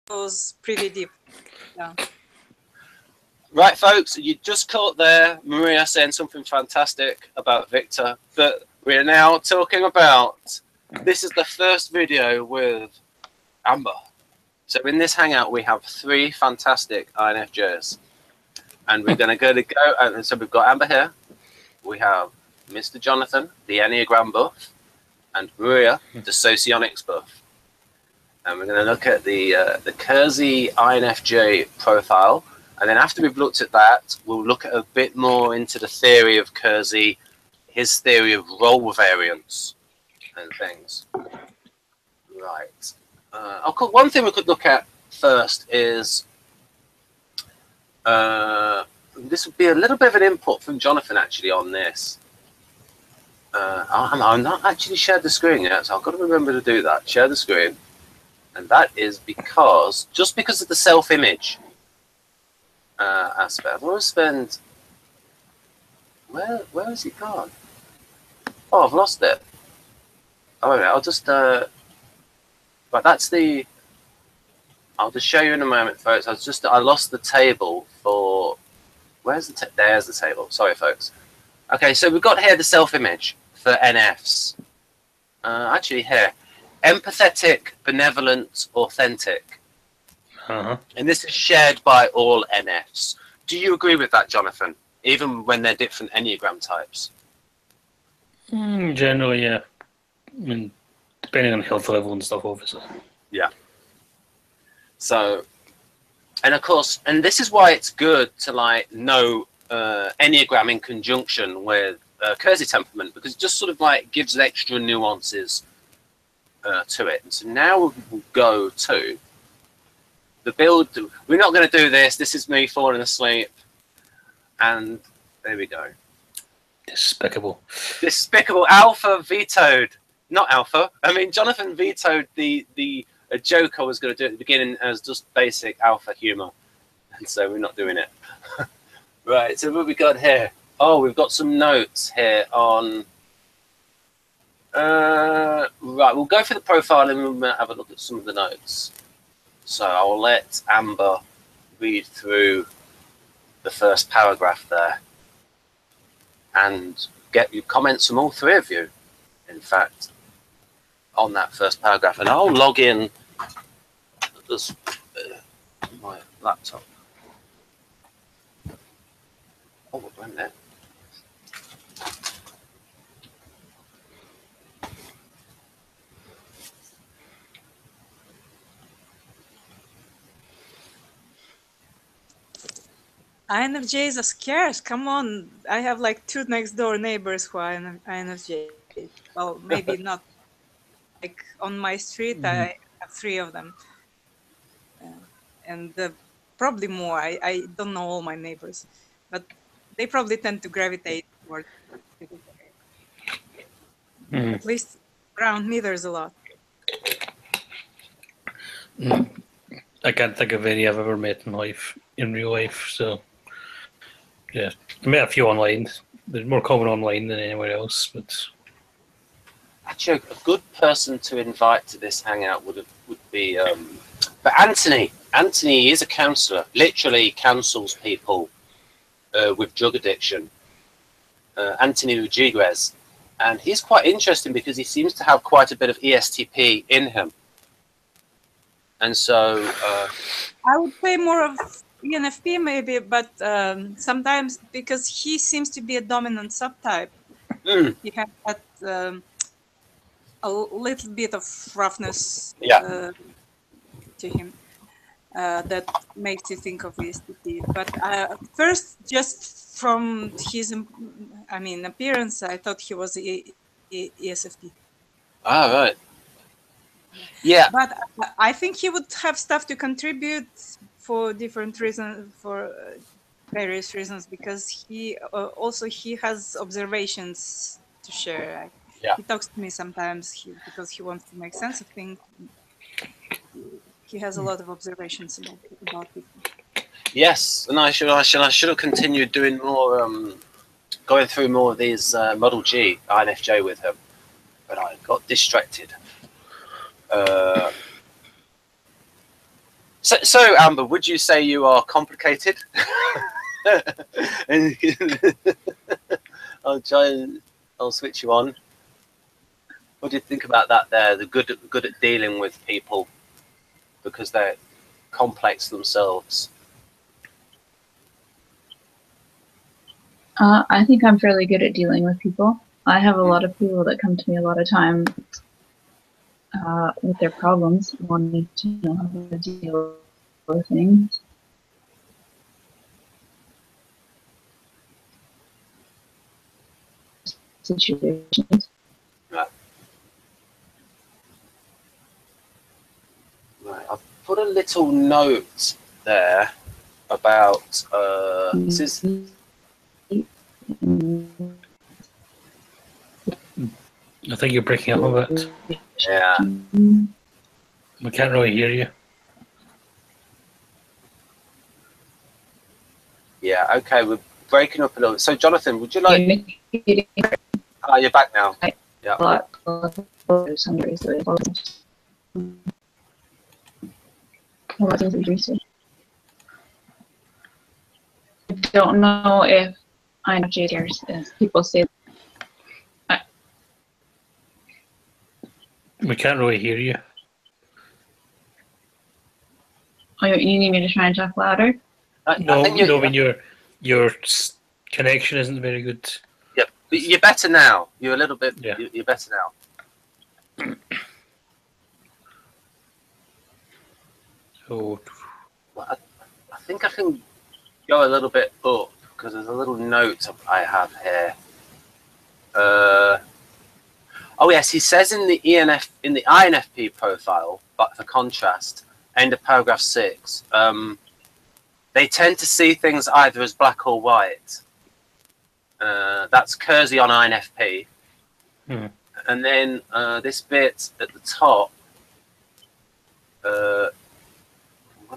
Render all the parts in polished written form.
goes pretty deep. Yeah. Right, folks, you just caught there Maria saying something fantastic about Victor, but we're now talking about, this is the first video with Amber. So in this hangout, we have 3 fantastic INFJs, and we're going to go, and so we've got Amber here, we have Mr. Jonathan, the Enneagram buff, and Maria, the Socionics buff. And we're going to look at the KEIRSEY INFJ profile. And then after we've looked at that, we'll look at a bit more into the theory of KEIRSEY, his theory of role variance and things. Right. One thing we could look at first is, this would be a little bit of an input from Jonathan actually on this. I'm not actually shared the screen yet, so I've got to remember to do that. Share the screen. And that is because, just because of the self-image aspect. I want to spend, where has it gone? Oh, I've lost it. Oh, wait, I'll just, but that's the, I'll just show you in a moment, folks. I lost the table for, where's the, there's the table. Sorry, folks. Okay, so we've got here the self-image for NFs. Actually here, empathetic, benevolent, authentic. And this is shared by all NFs. Do you agree with that, Jonathan? Even when they're different Enneagram types? Generally, yeah. I mean, depending on health level and stuff, obviously. Yeah. So, and of course, and this is why it's good to like know Enneagram in conjunction with KEIRSEY temperament, because it just sort of like gives extra nuances to it. And so now we'll go to the build. We're not going to do this. This is me falling asleep. And there we go. Despicable. Despicable. Alpha vetoed. Not Alpha. I mean, Jonathan vetoed the joke I was going to do at the beginning as just basic Alpha humor. And so we're not doing it. Right, so what we got here? Oh, we've got some notes here on... right, we'll go for the profile and we'll have a look at some of the notes. So I'll let Amber read through the first paragraph there and get your comments from all 3 of you, in fact, on that first paragraph. And I'll log in this, my laptop. Oh, wait a minute. INFJs are scarce. Come on. I have like 2 next door neighbors who are INFJ. Well, maybe not. Like on my street, I have 3 of them. And probably more. I don't know all my neighbors. But they probably tend to gravitate towards it. At least around me, there's a lot. I can't think of any I've ever met in real life, so yeah. I met a few online. They're more common online than anywhere else, but actually a good person to invite to this hangout would be but Anthony is a counsellor, literally counsels people with drug addiction, Anthony Rodriguez, and he's quite interesting because he seems to have quite a bit of ESTP in him. And so I would say more of ENFP maybe, but sometimes because he seems to be a dominant subtype, he has that a little bit of roughness to him that makes you think of ESTP. But first, just from his, appearance, I thought he was ESFP. Ah, right. Yeah, but I think he would have stuff to contribute for different reasons, for various reasons, because he has observations to share. Yeah. He talks to me sometimes because he wants to make sense of things. He has a lot of observations about people. Yes, and I should have continued doing more, going through more of these Model G INFJ with him, but I got distracted. So Amber, would you say you are complicated? I'll switch you on. What do you think about that there? The good at dealing with people because they're complex themselves. I think I'm fairly good at dealing with people. I have a lot of people that come to me a lot of time with their problems, wanting to know how to deal with things. Situations. Right. I've put a little note there about this is. I think you're breaking up a bit. Yeah. We can't really hear you. Yeah. Okay, we're breaking up a little. So, Jonathan, would you like? Oh, you're back now. Yeah. I don't know if INFJ KEIRSEY, people say. We can't really hear you. Oh, you need me to try and talk louder? No, I mean your connection isn't very good. Yeah, but you're better now. You're a little bit. Yeah. You're better now. So Well, I think I can go a little bit up because there's a little note I have here. Oh yes, he says in the INFP profile, but for contrast, end of paragraph 6, they tend to see things either as black or white. That's KEIRSEY on INFP. And then this bit at the top, what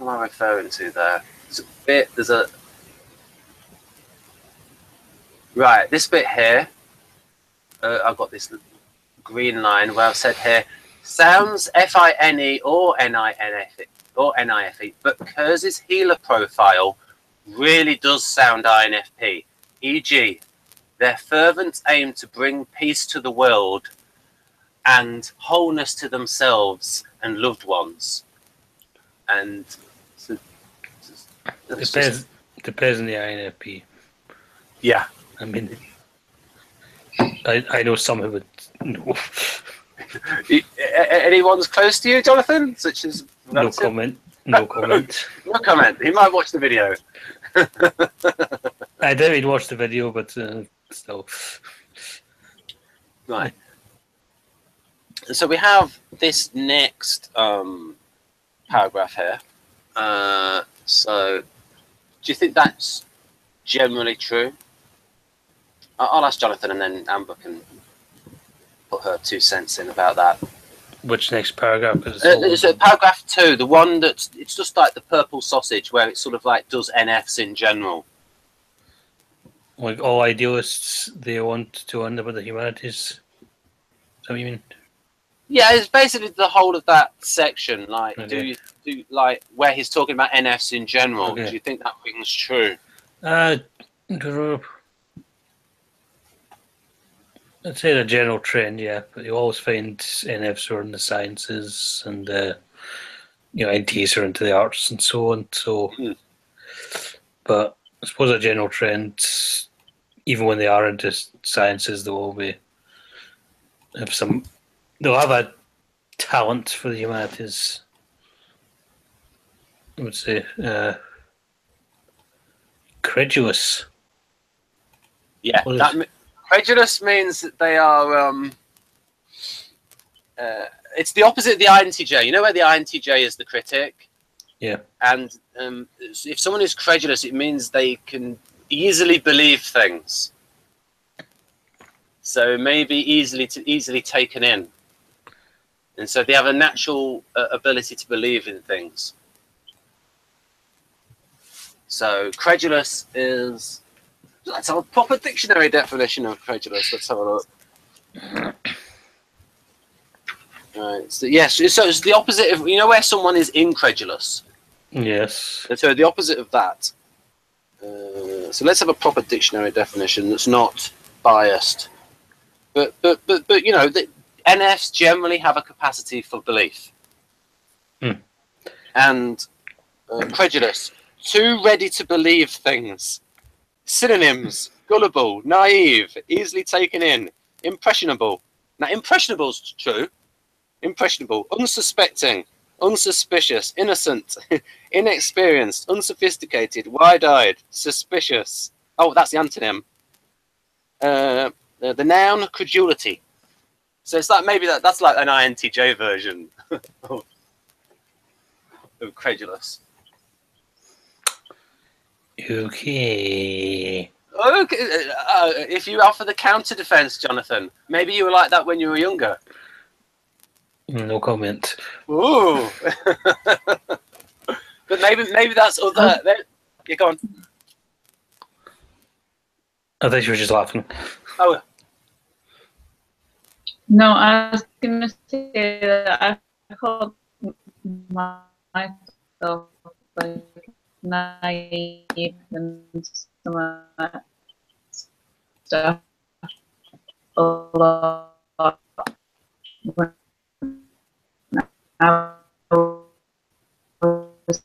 am I referring to there? Right, this bit here, I've got this green line where I've said here, sounds FINE or NIFE, but KEIRSEY's healer profile really does sound INFP, e.g. their fervent aim to bring peace to the world and wholeness to themselves and loved ones. And so, depends on the INFP. Yeah. I mean, I know some who would know. Anyone's close to you, Jonathan? Such as no comment. No comment. No comment. He might watch the video. I did watch the video, but still. Right. So we have this next paragraph here. So, do you think that's generally true? I'll ask Jonathan, and then Amber can put her 2 cents in about that. Which next paragraph is? It's paragraph 2, the one that's it's just like the purple sausage, where it sort of like does NFs in general. Like all idealists, they want to end up with the humanities. Is that what you mean? Yeah, it's basically the whole of that section. Like, Okay. do like where he's talking about NFs in general. Okay. Do you think that rings true? I'd say the general trend, yeah, but you always find NFs are in the sciences and NTs are into the arts and so on. So, but I suppose a general trend, even when they are into sciences, they'll have a talent for the humanities. I would say credulous. Yeah, credulous means that they are. It's the opposite of the INTJ. You know where the INTJ is the critic. Yeah. And if someone is credulous, it means they can easily believe things. So maybe easily taken in, and so they have a natural ability to believe in things. So credulous is. Let's have a proper dictionary definition of credulous. Let's have a look. Right. So yes. So it's the opposite of where someone is incredulous. Yes. So the opposite of that. So let's have a proper dictionary definition that's not biased. But you know, the NFs generally have a capacity for belief. And credulous, too ready to believe things. Synonyms: gullible, naive, easily taken in, impressionable. Now, impressionable's true. Impressionable, unsuspecting, unsuspicious, innocent, inexperienced, unsophisticated, wide-eyed, suspicious. Oh, that's the antonym. The noun, credulity. So it's like maybe that's like an INTJ version of credulous. Okay. Okay, if you offer the counter defense, Jonathan, maybe you were like that when you were younger. No comment. Ooh. But maybe that's other. You're gone. I thought you were just laughing. Oh. No, I was gonna say that I called myself like naive and some of that stuff a lot when I was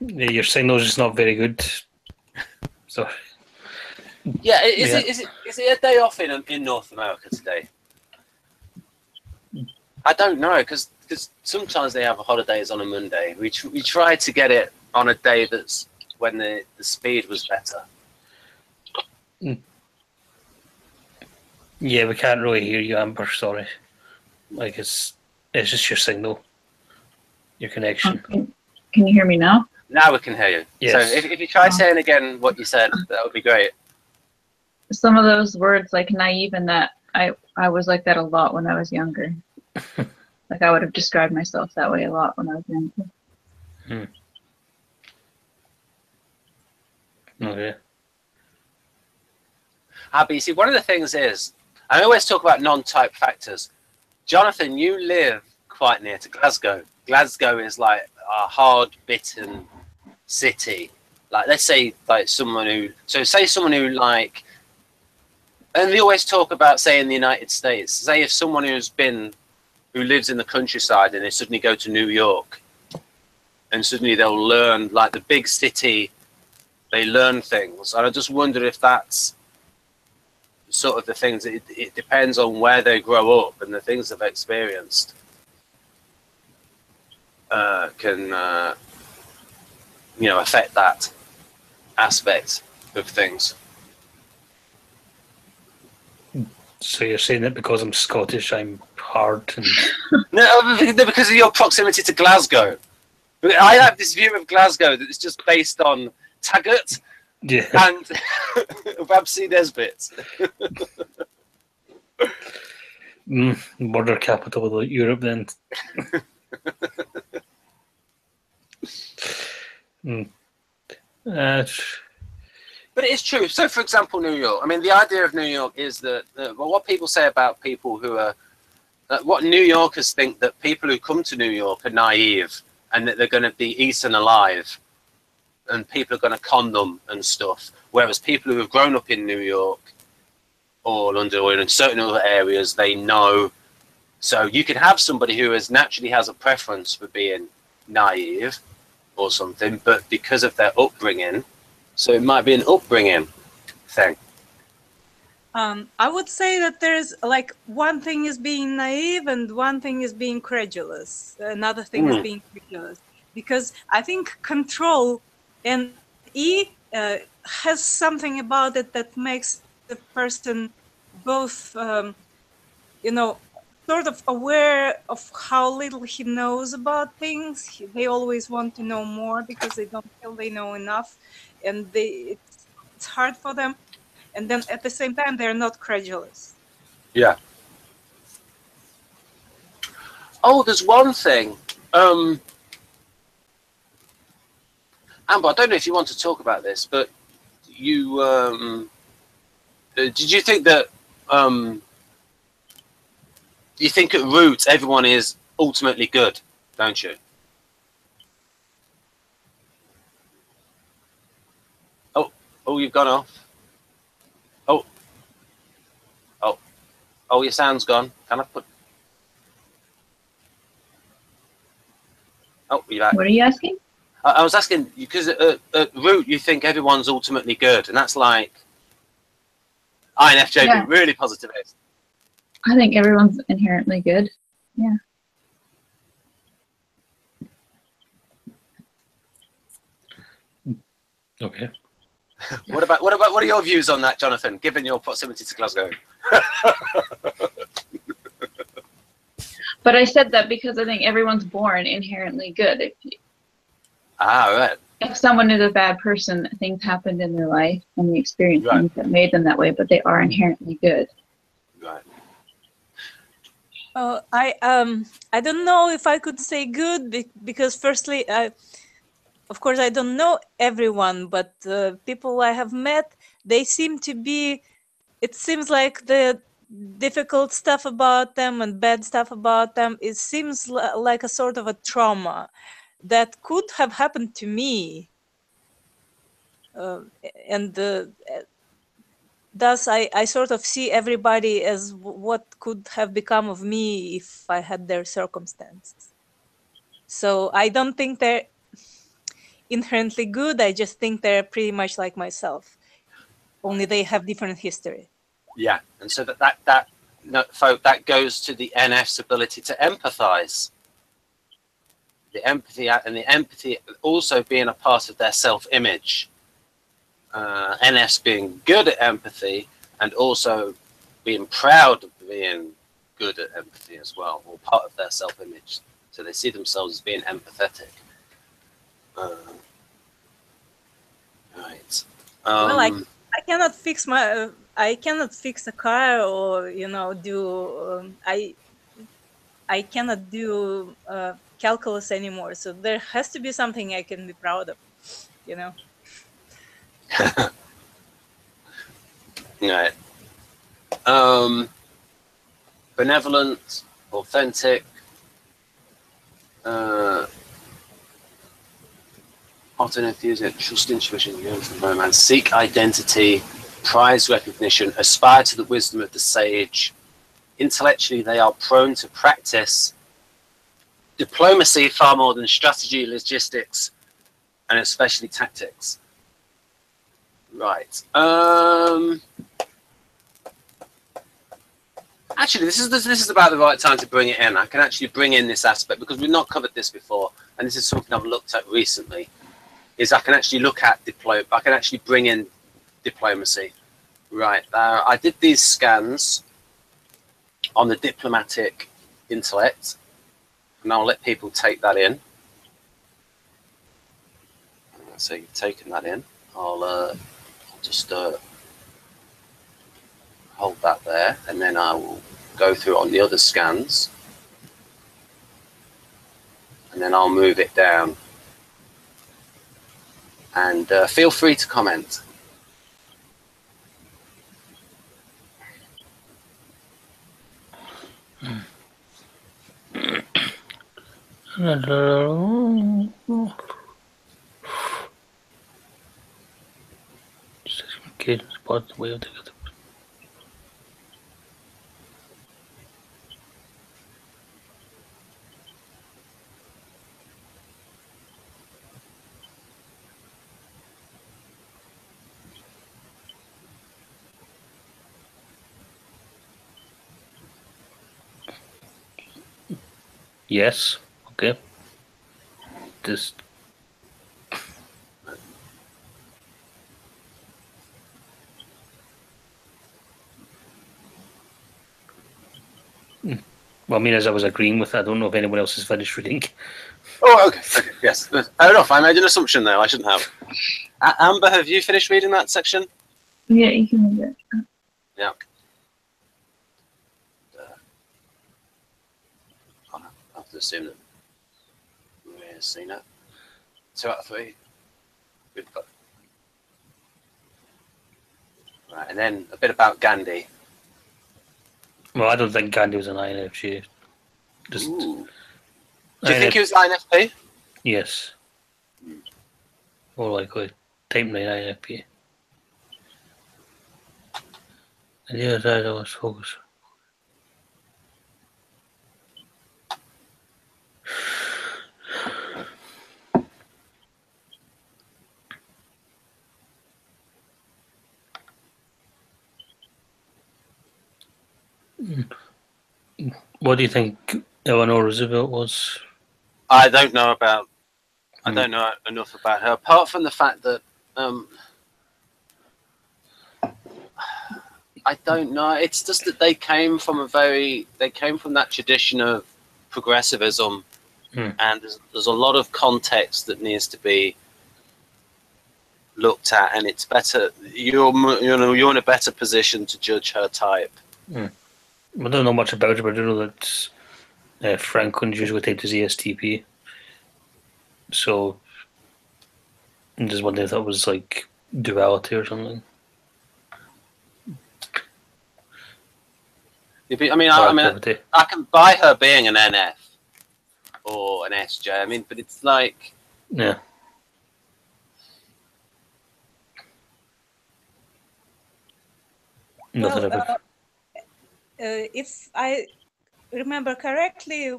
Your signal's just not very good. So Yeah, is it a day off in North America today? I don't know, because sometimes they have holidays on a Monday. We tried to get it on a day that's when the speed was better. yeah, we can't really hear you, Amber. Sorry. Like it's just your signal, your connection. Can you hear me now? Now we can hear you. Yes. So if you try saying again what you said, that would be great. Some of those words like naive and that I was like that a lot when I was younger. Like I would have described myself that way a lot when I was younger. Okay. But you see, one of the things is, I always talk about non-type factors. Jonathan, you live quite near to Glasgow. Glasgow is like a hard-bitten city. Like, let's say, like someone who like, and they always talk about, say, in the United States, say if someone who lives in the countryside and they suddenly go to New York and suddenly they'll learn, like the big city, they learn things. And I just wonder if that's sort of the things, it depends on where they grow up and the things they've experienced can affect that aspect of things. So you're saying that because I'm Scottish, I'm hard and No, because of your proximity to Glasgow. I have this view of Glasgow that is just based on Taggart and Babsy Nesbitt. Murder capital of Europe, then. But it is true. So, for example, New York. I mean, the idea of New York is that what people say about people who are, what New Yorkers think that people who come to New York are naive and that they're going to be eaten alive and people are going to con them and stuff. Whereas people who have grown up in New York or London or in certain other areas, they know. So you can have somebody who naturally has a preference for being naive or something, but because of their upbringing, so it might be an upbringing thing. I would say that there's like one thing is being naive and one thing is being credulous. Another thing is being credulous, because I think control and has something about it that makes the person both, sort of aware of how little he knows about things. They always want to know more because they don't feel they know enough, and it's hard for them. And then at the same time, they're not credulous. Yeah. Oh, there's one thing. Amber, I don't know if you want to talk about this, but did you think that you think at root everyone is ultimately good, don't you? Oh, you've gone off. Oh, your sound's gone. Can I put? Oh, you're back. What are you asking? I was asking because at root you think everyone's ultimately good, and that's like INFJ Yeah. being really positivist. I think everyone's inherently good. Yeah. Okay. What are your views on that, Jonathan? Given your proximity to Glasgow. But I said that because I think everyone's born inherently good. Right. If someone is a bad person, things happened in their life and they experienced Right. things that made them that way, but they are inherently good. Right. I don't know if I could say good because firstly, of course, I don't know everyone, but people I have met, they seem to be. It seems like the difficult stuff about them and bad stuff about them, it seems like a sort of a trauma that could have happened to me. And thus I sort of see everybody as what could have become of me if I had their circumstances. So I don't think they're inherently good. I just think they're pretty much like myself, only they have different history. Yeah, and so that goes to the NF's ability to empathize. The empathy also being a part of their self-image. NFs being good at empathy and also being proud of being good at empathy as well, or part of their self-image. So they see themselves as being empathetic. Right. Well, I cannot fix I cannot fix a car, or do I cannot do calculus anymore. So there has to be something I can be proud of, Right. Benevolent, authentic, hot and enthusiastic, trust intuition, yearn for romance, seek identity, prize recognition, aspire to the wisdom of the sage. Intellectually, they are prone to practice diplomacy far more than strategy, logistics, and especially tactics. Right. Actually, this is about the right time to bring it in. I can actually bring in this aspect because we've not covered this before, and this is something I've looked at recently. Is I can actually look at I can actually bring in diplomacy. Right. I did these scans on the diplomatic intellect, and I'll let people take that in. So you've taken that in. I'll just hold that there, and then I will go through it on the other scans, and then I'll move it down. And feel free to comment. Yes. Okay. Just. Well, I mean, as I was agreeing with, I don't know if anyone else has finished reading. Oh, okay, yes. I don't know if I made an assumption there. I shouldn't have. Amber, have you finished reading that section? Yeah, you can move it. Yeah. I have to assume that Maria's seen it. 2 out of 3. We've got. Right, and then a bit about Gandhi. Well, I don't think Gandhi was an INFJ. Just Ooh. Do you think he was INFP? Yes. More likely. Type 9 INFP. And yes, I always focus. What do you think Eleanor Roosevelt was? I don't know about. I don't know enough about her, apart from the fact that I don't know. It's just that they came from that tradition of progressivism, and there's a lot of context that needs to be looked at, and it's better. You're in a better position to judge her type. I don't know much about it, but I do know that Franklin's usually typed as ESTP. So I'm just wondering if that was like duality or something. I mean, I can buy her being an NF or an SJ. I mean, but it's like, yeah. Well, if I remember correctly,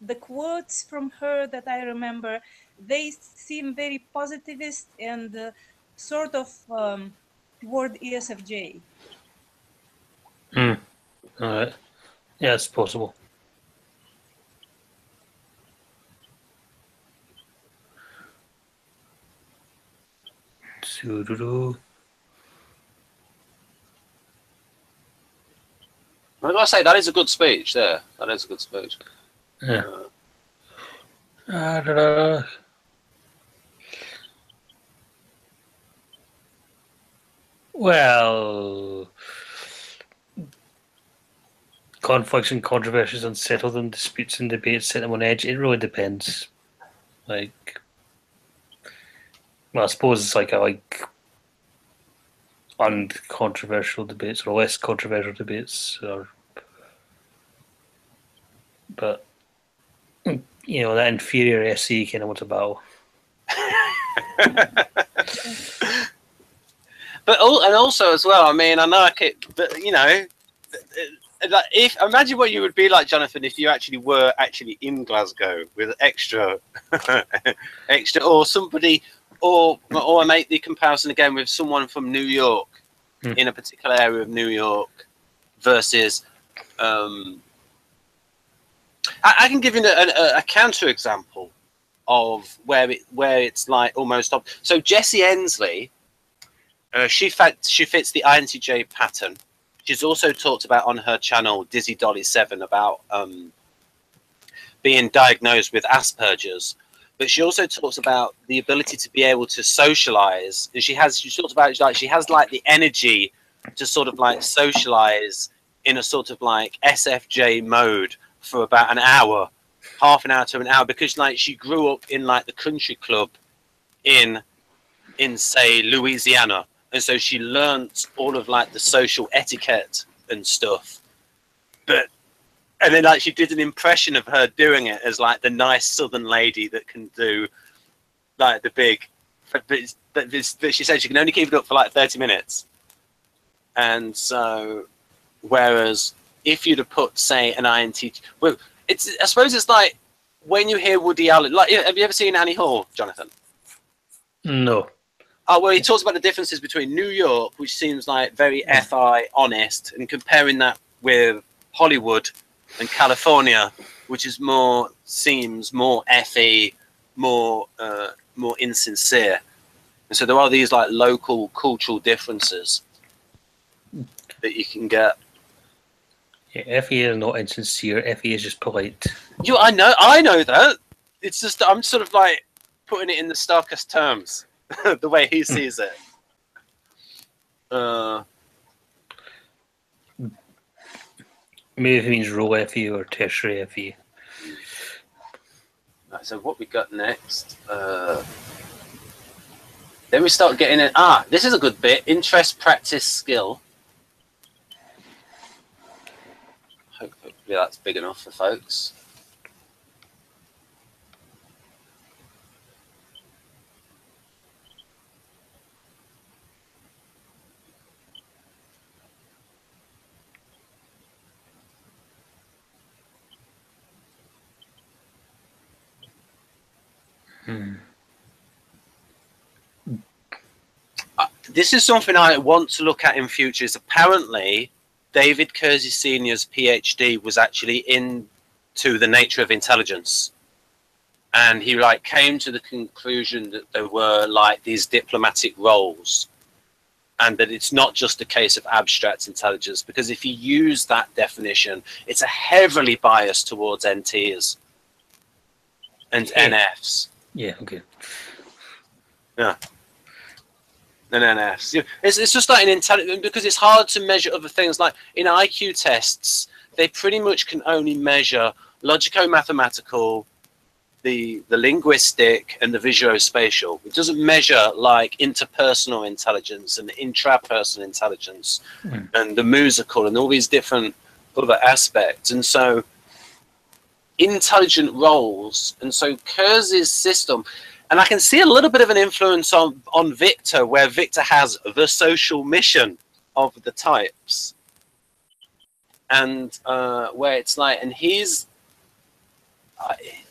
the quotes from her that I remember, they seem very positivist and sort of toward ESFJ. All right. Yeah, it's possible. I gotta say, that is a good speech there. That is a good speech. Yeah. Well, conflicts and controversies unsettle them, disputes and debates set them on edge. It really depends. Like, well, I suppose it's like uncontroversial debates or less controversial debates, but you know, that inferior SE kind of wants a battle. And also as well, I mean, I know but you know, imagine what you would be like, Jonathan, if you actually were in Glasgow with extra, or somebody, or I make the comparison again with someone from New York, in a particular area of New York, versus. I can give you a counter example of where it's like almost. So Jessie Ensley. She fits the INTJ pattern. She's also talked about on her channel Dizzy Dolly 7 about being diagnosed with Asperger's, but she also talks about the ability to be able to socialize. And she talks about like she has like the energy to sort of like socialize in a sort of like SFJ mode for about an hour, half an hour to an hour, because like she grew up in like the country club in say Louisiana. And so she learnt all of like the social etiquette and stuff. And then like she did an impression of her doing it as like the nice Southern lady that can do like the big, but she said she can only keep it up for like 30 minutes. And so, whereas if you'd have put, say, an INTJ, well, I suppose it's like when you hear Woody Allen, like, have you ever seen Annie Hall, Jonathan? No. Oh, well, he talks about the differences between New York, which seems like very FI honest, and comparing that with Hollywood and California, which is seems more FE, more insincere. And so there are these like local cultural differences that you can get. Yeah, FE is not insincere. FE is just polite. I know that. It's just I'm sort of like putting it in the starkest terms. The way he sees it. Maybe if it means row FE or tertiary FE. Right, so what we got next? Then we start getting in. Ah, this is a good bit. Interest, practice, skill. Hopefully that's big enough for folks. This is something I want to look at in future. Is apparently David Kersey Sr.'s PhD was actually into the nature of intelligence, and he came to the conclusion that there were these diplomatic roles, and that it's not just a case of abstract intelligence, because if you use that definition, it's a heavily biased towards NTs and NFs. Yeah, okay. Yeah. And NFs. It's just like an intelligence, because it's hard to measure other things. Like in IQ tests, they pretty much can only measure logico-mathematical, the linguistic, and the visuospatial. It doesn't measure like interpersonal intelligence and intrapersonal intelligence and the musical and all these different other aspects. And so intelligent roles, and so Kersey's system, and I can see a little bit of an influence on Victor, where Victor has the social mission of the types, and where it's like, and he's,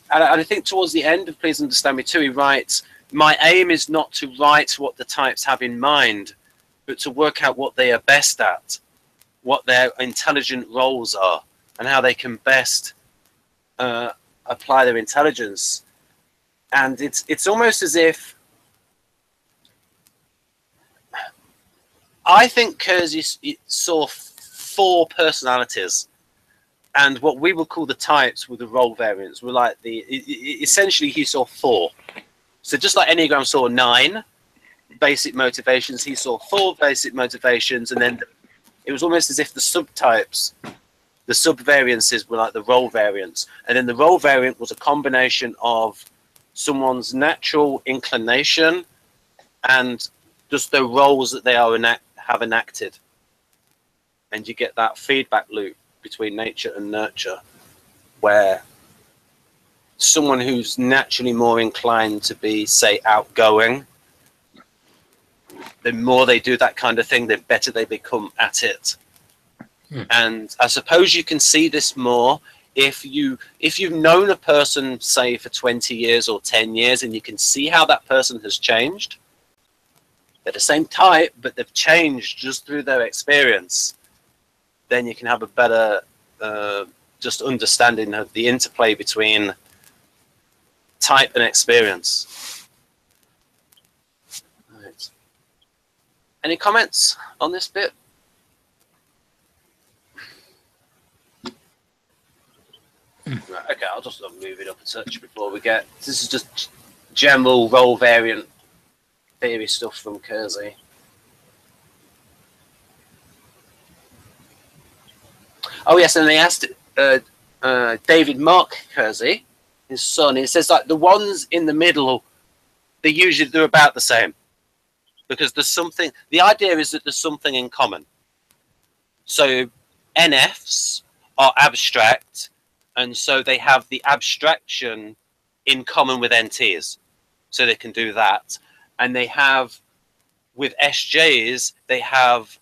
and I think towards the end of Please Understand Me Too, he writes, my aim is not to write what the types have in mind, but to work out what they are best at, what their intelligent roles are, and how they can best apply their intelligence. And it's almost as if, I think Kersey saw 4 personalities, and what we would call the types were the role variants. Were like essentially he saw 4. So just like Enneagram saw 9 basic motivations, he saw 4 basic motivations, and then it was almost as if the subtypes, the subvariances, were like the role variants, and then the role variant was a combination of someone's natural inclination and just the roles that they have enacted, and you get that feedback loop between nature and nurture, where someone who's naturally more inclined to be, say, outgoing, the more they do that kind of thing, the better they become at it. And I suppose you can see this more if you've known a person, say, for 20 years or 10 years, and you can see how that person has changed. They're the same type, but they've changed just through their experience. Then you can have a better just understanding of the interplay between type and experience. Right. Any comments on this bit? Right, okay, I'll just move it up a touch before we get. This is just general role variant theory stuff from Kersey. Oh yes, and they asked David Mark Kersey, his son. He says like the ones in the middle, they're about the same, because there's something. The idea is that there's something in common. So NFs are abstract, and so they have the abstraction in common with NTs, so they can do that. And they have, with SJs, they have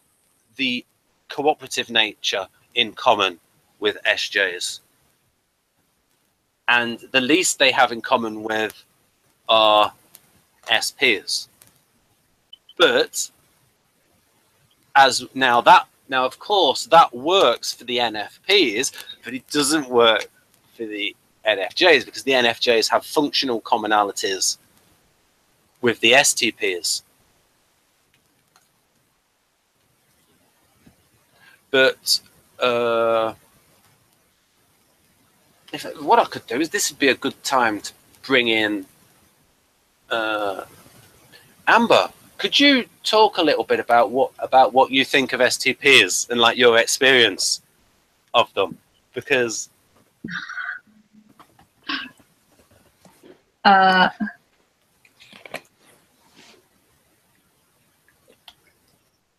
the cooperative nature in common with SJs. And the least they have in common with are SPs. But now of course that works for the NFPs, but it doesn't work for the NFJs, because the NFJs have functional commonalities with the STPs. But what I could do is, this would be a good time to bring in Amber. Could you talk a little bit about what you think of STPs and like your experience of them? Because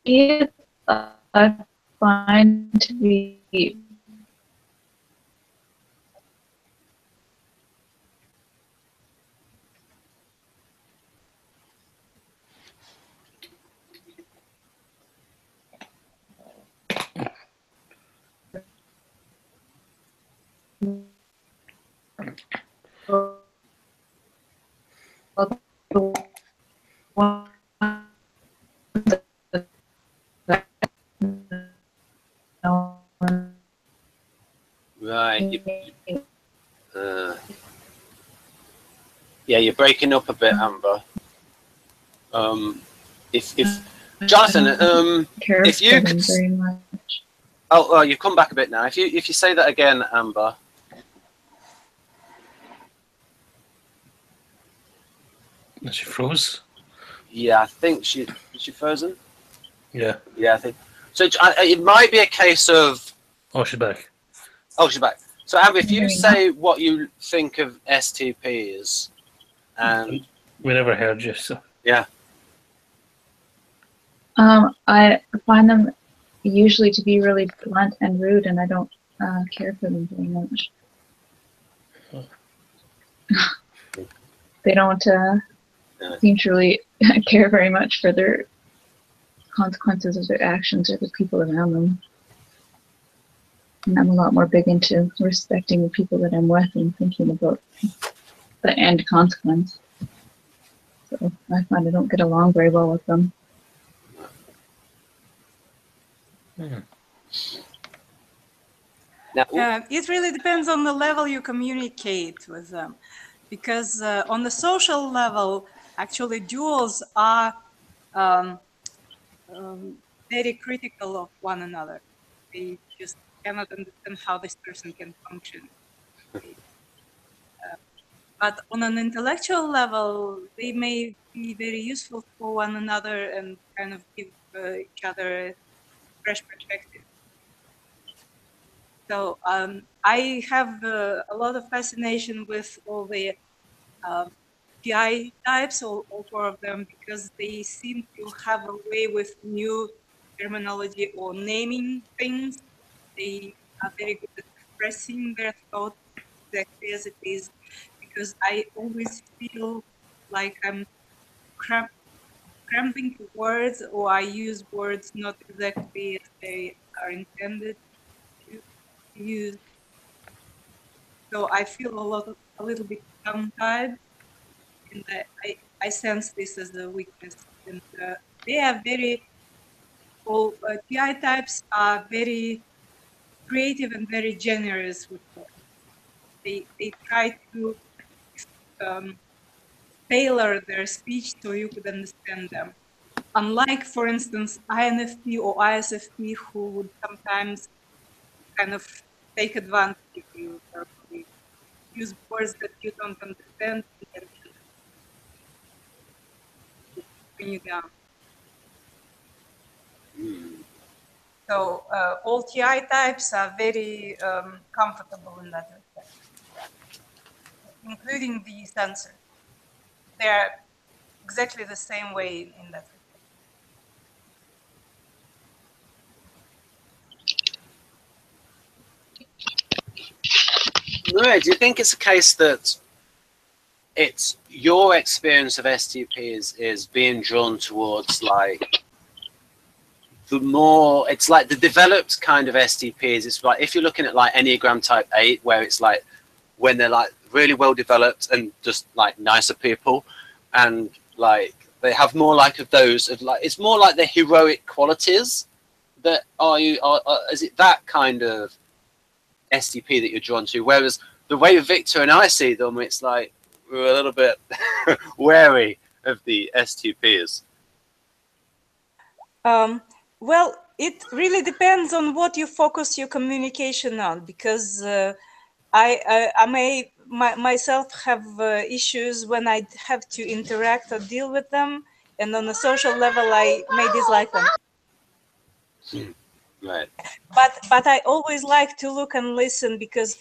I find to be Right. Yeah, you're breaking up a bit, Amber. If Jonathan, if you could, very much. oh, you've come back a bit now. If you say that again, Amber. She froze. Yeah, I think she frozen. Yeah. Yeah, I think so. It might be a case of. Oh, she's back. Oh, she's back. So, Amber, if you Maybe say what you think of STPs, and We never heard you, so. yeah, I find them usually to be really blunt and rude, and I don't care for them very much. They don't seem to really care very much for their consequences of their actions or the people around them. And I'm a lot more big into respecting the people that I'm with and thinking about the end consequence. So I find I don't get along very well with them. now, It really depends on the level you communicate with them, because on the social level, actually duals are very critical of one another. They just cannot understand how this person can function. But on an intellectual level, they may be very useful for one another and kind of give each other a fresh perspective. So I have a lot of fascination with all the PI types, all four of them, because they seem to have a way with new terminology or naming things. They are very good at expressing their thoughts exactly as it is, because I always feel like I'm cramping words, or I use words not exactly as they are intended to use. So I feel a little bit tongue-tied, and I sense this as a weakness. And they are very, all TI types are very creative and very generous with words. They try to tailor their speech so you could understand them. Unlike, for instance, INFP or ISFP, who would sometimes kind of take advantage of you, or use words that you don't understand and bring you down. So all TI types are very comfortable in that respect, including the sensor. They're exactly the same way in that respect. Maria, do you think it's a case that it's your experience of STP is being drawn towards like the more, it's like the developed kind of STPs? It's like if you're looking at like Enneagram type 8, where it's like when they're like really well developed and just like nicer people, and like they have more like of those of like, it's more like the heroic qualities that is it that kind of STP that you're drawn to? Whereas the way Victor and I see them, it's like we're a little bit wary of the STPs. Well, it really depends on what you focus your communication on, because I may myself have issues when I have to interact or deal with them, and on a social level, I may dislike them. Right. But I always like to look and listen, because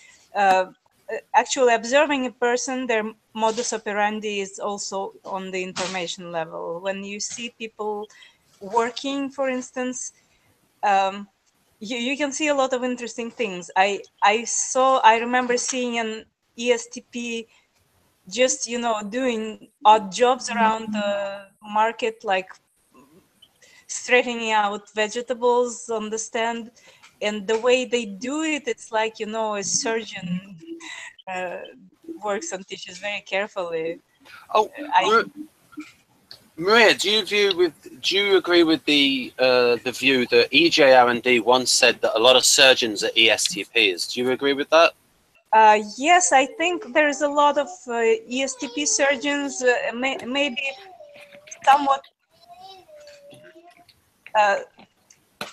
actually observing a person, their modus operandi is also on the information level. When you see people working, for instance, you can see a lot of interesting things. I remember seeing an ESTP just, you know, doing odd jobs around the market, like straightening out vegetables on the stand. And the way they do it, it's like, you know, a surgeon works on tissues very carefully. Oh, Maria, do you agree with the view that EJR&D once said that a lot of surgeons are ESTPs? Do you agree with that? Yes, I think there's a lot of ESTP surgeons, maybe somewhat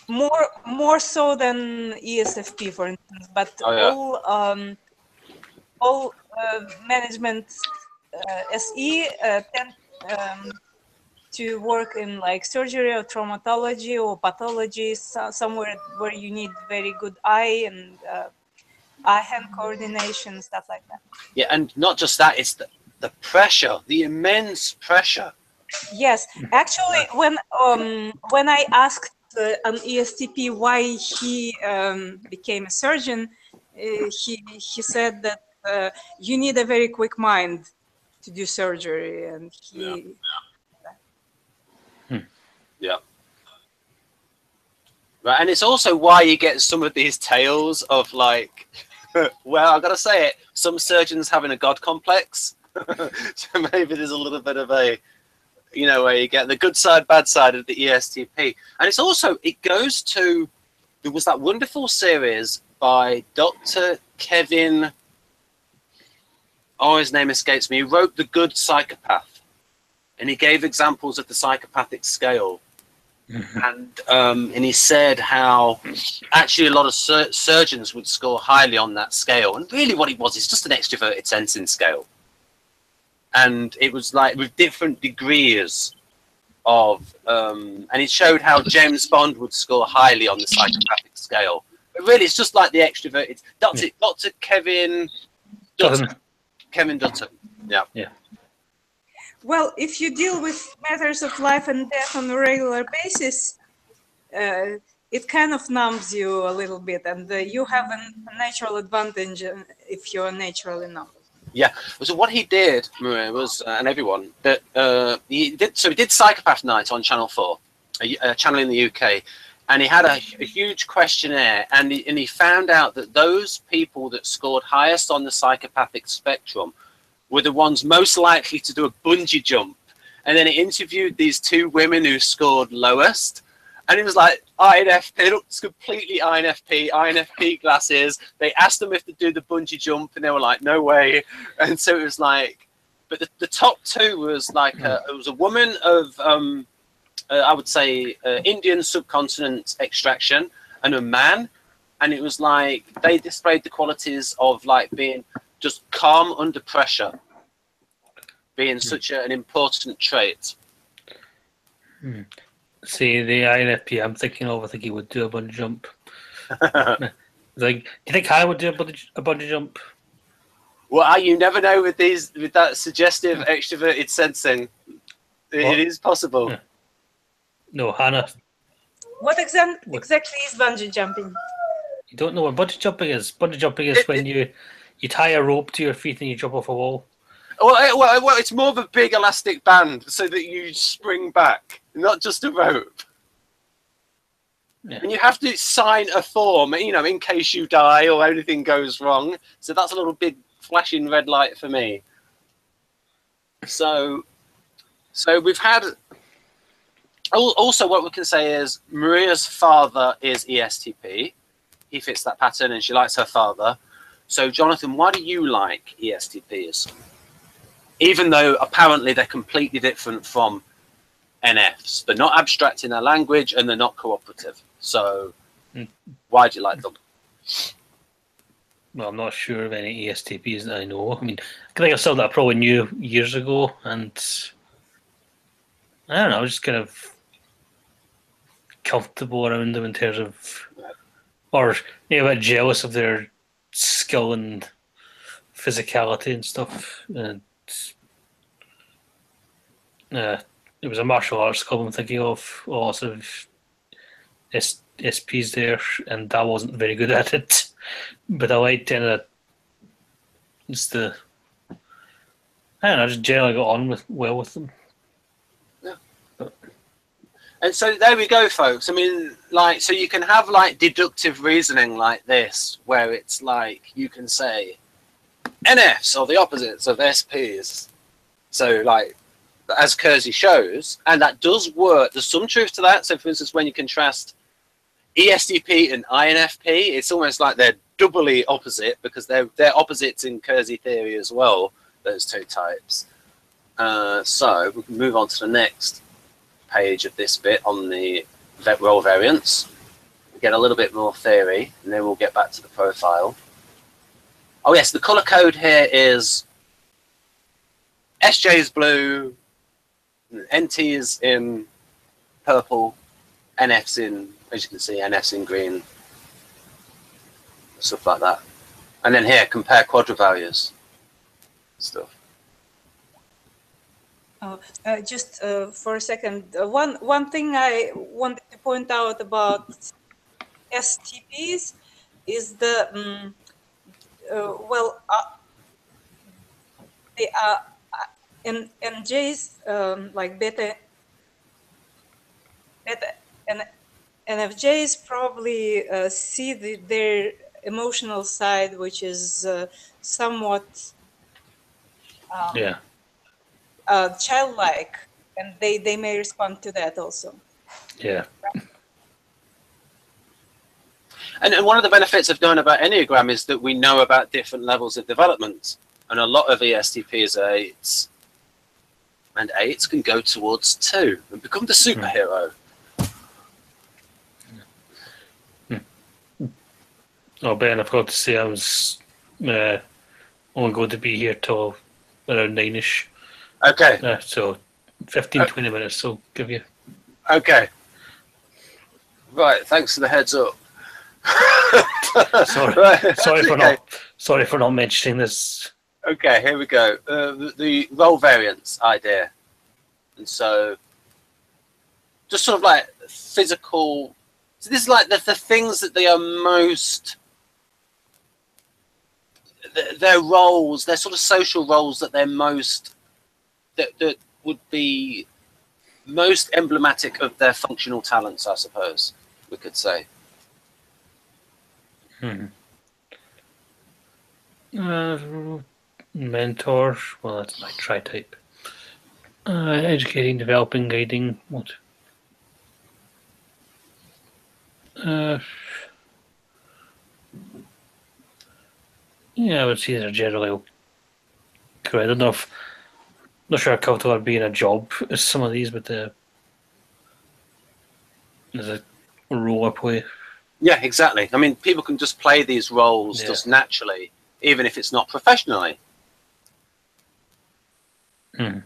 more so than ESFP, for instance. But all management SE tend to work in like surgery or traumatology or pathology, somewhere where you need very good eye and eye-hand coordination, stuff like that. Yeah, and not just that, it's the pressure, the immense pressure. Yes, actually, when I asked an ESTP why he became a surgeon, he said that you need a very quick mind to do surgery, and he. Yeah. Right, and it's also why you get some of these tales of like, well, I've got to say it, some surgeons having a god complex. So maybe there's a little bit of a, you know, where you get the good side, bad side of the ESTP. And it's also, it goes to, there was that wonderful series by Dr. Kevin, oh, his name escapes me. He wrote The Good Psychopath, and he gave examples of the psychopathic scale. And he said how actually a lot of surgeons would score highly on that scale. And really what it was is just an extroverted sensing scale. And it was like with different degrees of, and it showed how James Bond would score highly on the psychopathic scale. But really, it's just like the extroverted. Dr. Kevin Dutton. Kevin Dutton. Yeah. Yeah. Well, if you deal with matters of life and death on a regular basis, it kind of numbs you a little bit, and you have a natural advantage if you're naturally numb. Yeah. So what he did, Maria, was, and everyone, that he did Psychopath Night on Channel 4, a channel in the UK, and he had a huge questionnaire, and he found out that those people that scored highest on the psychopathic spectrum were the ones most likely to do a bungee jump. And then he interviewed these two women who scored lowest, and it was like INFP. They looked completely INFP glasses. They asked them if they do the bungee jump, and they were like, no way. And so it was like, but the top two was like it was a woman of I would say Indian subcontinent extraction, and a man, and it was like they displayed the qualities of like being just calm under pressure, being such an important trait. See, the INFP I'm thinking of, I think he would do a bungee jump. Like, do you think I would do a bungee jump? Well, you never know with that suggestive extroverted sensing. It is possible. Yeah. No, Hannah. What exactly is bungee jumping? You don't know what bungee jumping is? Bungee jumping is when you tie a rope to your feet and you jump off a wall. Well, it's more of a big elastic band so that you spring back, not just a rope. Yeah. And you have to sign a form, you know, in case you die or anything goes wrong. So that's a little big flashing red light for me. So we've had. Also, what we can say is Maria's father is ESTP. He fits that pattern, and she likes her father. So, Jonathan, why do you like ESTPs? Even though apparently they're completely different from NFs. They're not abstract in their language, and they're not cooperative. So, why do you like them? Well, I'm not sure of any ESTPs that I know. I mean, I think of some that I probably knew years ago, and I don't know, just kind of comfortable around them in terms of, or a bit jealous of their skill and physicality and stuff. And it was a martial arts club I'm thinking of, lots of SPs there, and I wasn't very good at it. But I liked just I don't know, I just generally got on well with them. Yeah. And so there we go, folks. I mean, like, so you can have like deductive reasoning like this, where it's like you can say NFs are the opposites of SPs. So like, as Kersey shows, and that does work. There's some truth to that. So for instance, when you contrast ESTP and INFP, it's almost like they're doubly opposite because they're opposites in Kersey theory as well, those two types. So we can move on to the next page of this bit on the role variants. We get a little bit more theory, and then we'll get back to the profile. Oh yes, the color code here is SJ is blue, NT is in purple, NF's in, as you can see, NF's in green, stuff like that. And then here, compare quadra values stuff. Just for a second, one thing I wanted to point out about STPs is the they are NJs like beta and NFJs probably see their emotional side, which is somewhat childlike, and they may respond to that also. Yeah. And one of the benefits of knowing about Enneagram is that we know about different levels of development. And a lot of ESTPs are 8s. And 8s can go towards 2 and become the superhero. Oh, Ben, I forgot to say I was only going to be here till around 9ish. Okay. So 15-20 minutes, so give you. Okay. Right, thanks for the heads up. Sorry, right. sorry for not mentioning this. Okay, here we go. The role variance idea, and so just sort of like physical. So this is like the things that they are most. Their roles, their sort of social roles that they're most that would be most emblematic of their functional talents, I suppose we could say. Mentor, well, that's my tri-type. Educating, developing, guiding. What? Yeah, I would say they're generally correct. I don't know if, not sure how comfortable I'd be in a job as some of these, but there's a role I play. Yeah, exactly. I mean, people can just play these roles just naturally, even if it's not professionally. I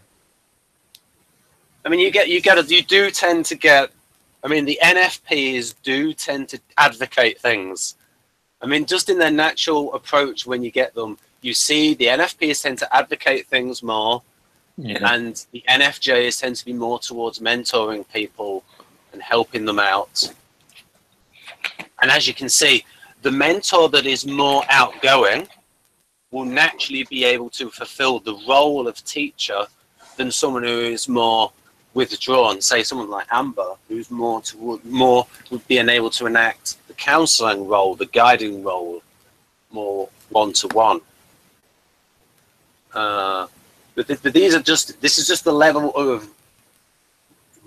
mean, you do tend to get. I mean, the NFPs do tend to advocate things. I mean, just in their natural approach, when you get them, you see the NFPs tend to advocate things more, and the NFJs tend to be more towards mentoring people and helping them out. And as you can see, the mentor that is more outgoing will naturally be able to fulfill the role of teacher than someone who is more withdrawn. Say someone like Amber, who's more would be able to enact the counselling role, the guiding role, more one-to-one. But these are just, this is just the level of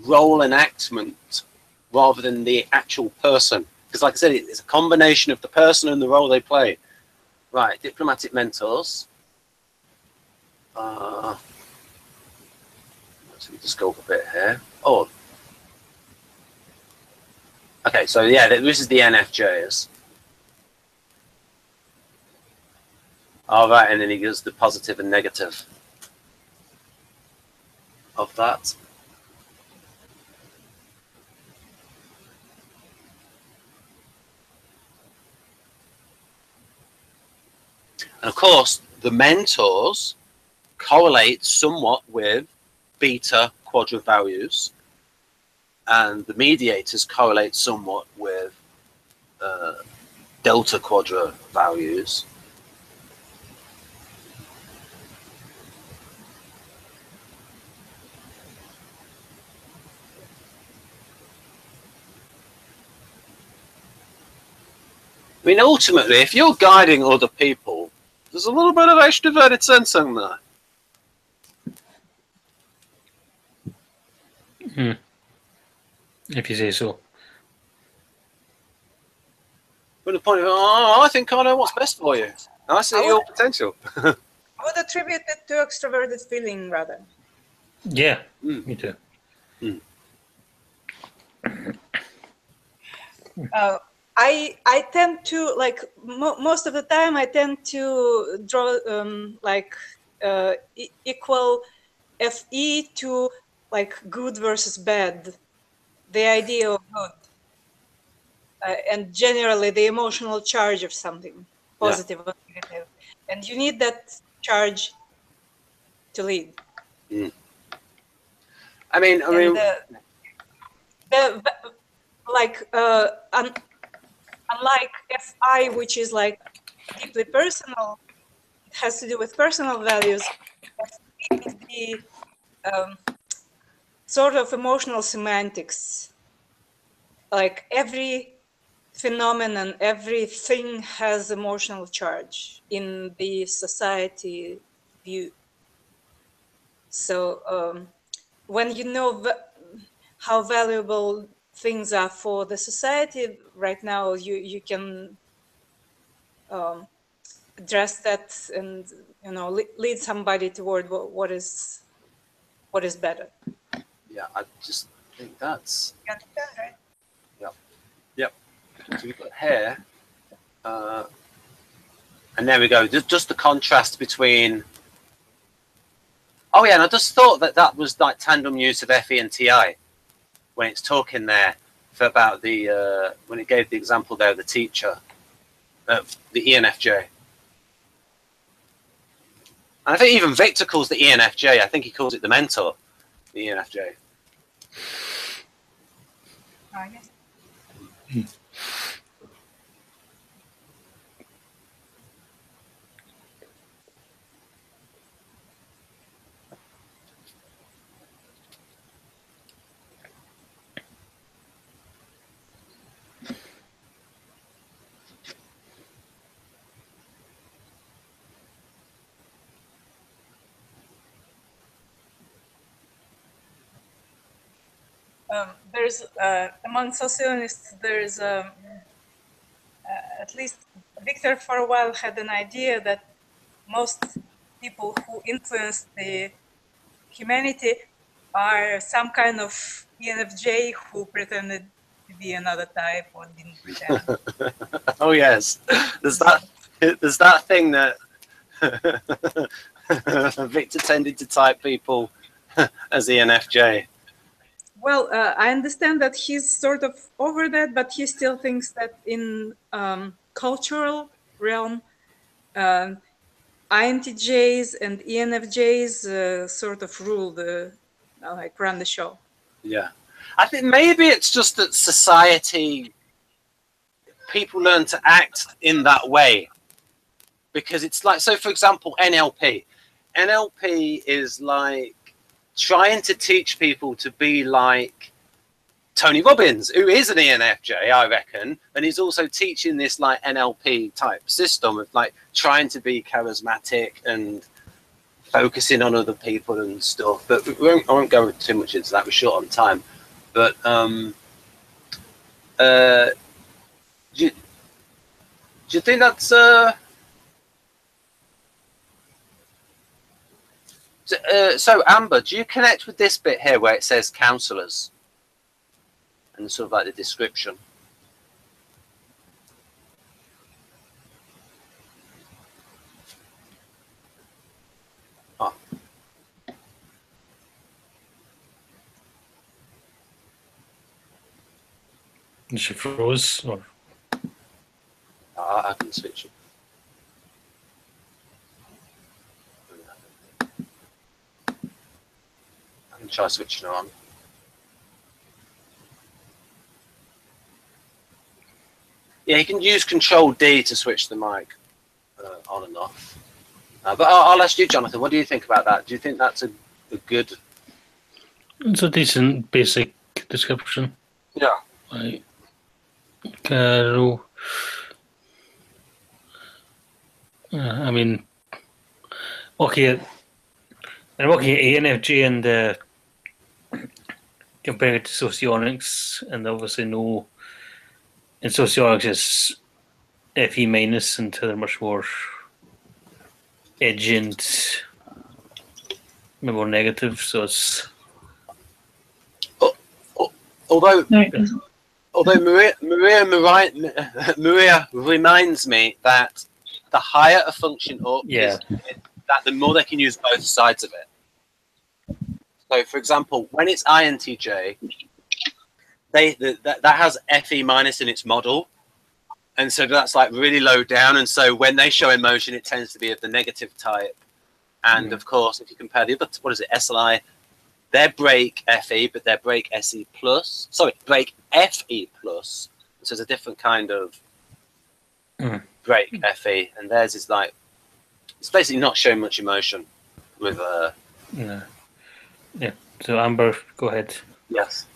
role enactment rather than the actual person. Because like I said, it's a combination of the person and the role they play. Right, diplomatic mentors. Let's just go up a bit here. Oh. Okay, so yeah, this is the NFJs. All right, and then he gives the positive and negative of that. And of course, the mentors correlate somewhat with beta quadra values, and the mediators correlate somewhat with delta quadra values. I mean, ultimately, if you're guiding other people, there's a little bit of extroverted sense in there. If you say so. From the point of, oh, I think I know what's best for you. I see your potential. I would attribute it to extroverted feeling rather. Yeah, me too. I tend to, like, most of the time I tend to draw equal FE to like good versus bad, the idea of good, and generally the emotional charge of something, positive or negative, and you need that charge to lead. I mean, unlike FI, which is like deeply personal, it has to do with personal values. FE is the sort of emotional semantics. Like every phenomenon, everything has emotional charge in the society view. So when you know how valuable things are for the society right now, you can address that and, you know, lead somebody toward what is better. Yeah, I just think that's. You understand, right? Yep. So we've got hair, and there we go. Just the contrast between. Oh yeah, and I just thought that was like tandem use of FE and TI when it's talking there about the when it gave the example there of the teacher of the ENFJ. And I think even Victor calls the ENFJ. I think he calls it the mentor, the ENFJ. Oh, yes. There's among socialists, there's at least Victor for a while had an idea that most people who influence the humanity are some kind of ENFJ who pretended to be another type or didn't pretend. Oh yes, there's that thing that Victor tended to type people as ENFJ. Well, I understand that he's sort of over that, but he still thinks that in cultural realm, INTJs and ENFJs sort of rule the, like, run the show. Yeah, I think maybe it's just that society, people learn to act in that way because it's like, so for example, NLP is like trying to teach people to be like Tony Robbins, who is an ENFJ, I reckon, and he's also teaching this like NLP type system of like trying to be charismatic and focusing on other people and stuff. But I won't go too much into that. We're short on time. But do you think that's so Amber, do you connect with this bit here where it says counsellors and sort of like the description? Oh. She froze. Or... I can switch it. try switching her on. Yeah, you can use Control D to switch the mic on and off. But I'll ask you, Jonathan, what do you think about that? Do you think that's a good... It's a decent basic description. Yeah. Like, I mean, okay, I'm looking at INFJ and comparing it to socionics, and obviously no, in socionics it's FE minus, and they're much more edgy and more negative, so it's... Although Maria reminds me that the higher a function up is, that the more they can use both sides of it. So, for example, when it's INTJ, that has FE minus in its model, and so that's like really low down. And so when they show emotion, it tends to be of the negative type. And of course, if you compare the other, what is it, SLI, their break FE, but their break SE plus. Sorry, break FE plus. So it's a different kind of break FE, and theirs is like, it's basically not showing much emotion with no. Yeah. So Amber, go ahead. Yes.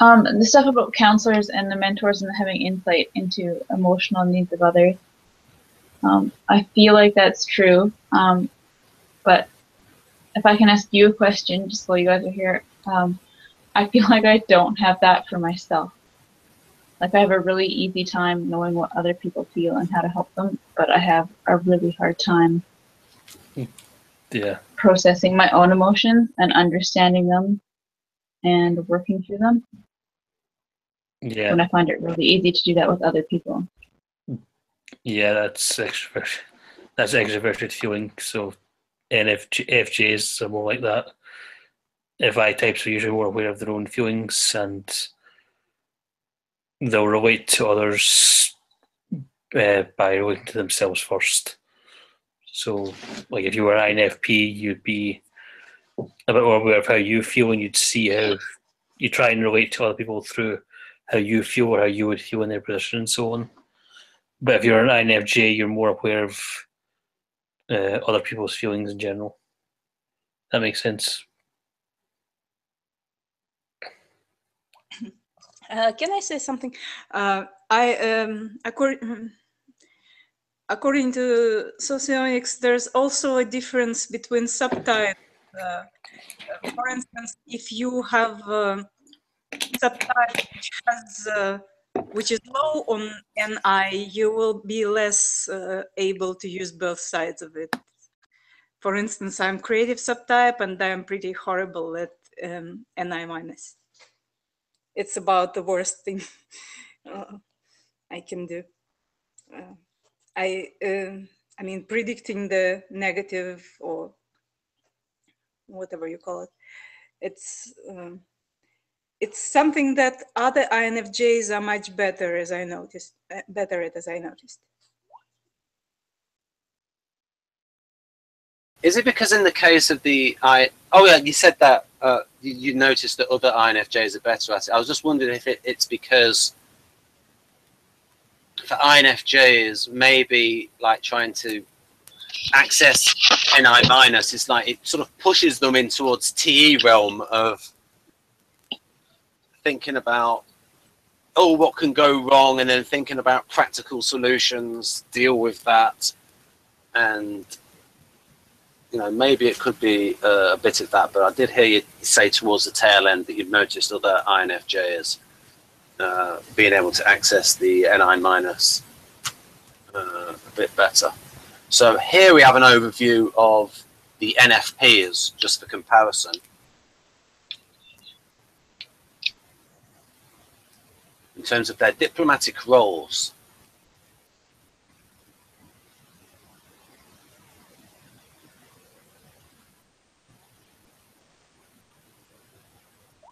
The stuff about counselors and the mentors and having insight into emotional needs of others. I feel like that's true. But if I can ask you a question, just while you guys are here, I feel like I don't have that for myself. Like, I have a really easy time knowing what other people feel and how to help them, but I have a really hard time processing my own emotions and understanding them and working through them. Yeah. When I find it really easy to do that with other people. Yeah, that's extroverted. That's extroverted feeling. So FJs are more like that. FI types are usually more aware of their own feelings, and they'll relate to others by relating to themselves first. So, like, if you were an INFP, you'd be a bit more aware of how you feel, and you'd see how you try and relate to other people through how you feel or how you would feel in their position and so on. But if you're an INFJ, you're more aware of other people's feelings in general. That makes sense. Can I say something? According to socionics, there's also a difference between subtypes. For instance, if you have subtype which is low on NI, you will be less able to use both sides of it. For instance, I'm creative subtype and I'm pretty horrible at NI minus. It's about the worst thing I can do. I mean, predicting the negative or whatever you call it. It's something that other INFJs are much better, as I noticed. Is it because in the case of the oh yeah, you said that you noticed that other INFJs are better at it. I was just wondering if it's because for INFJs, maybe like trying to access NI minus is like, it sort of pushes them in towards TE realm of thinking about, oh, what can go wrong, and then thinking about practical solutions, deal with that. And, you know, maybe it could be a bit of that, but I did hear you say towards the tail end that you've noticed other INFJs being able to access the NI minus a bit better. So here we have an overview of the NFPs, just for comparison. In terms of their diplomatic roles.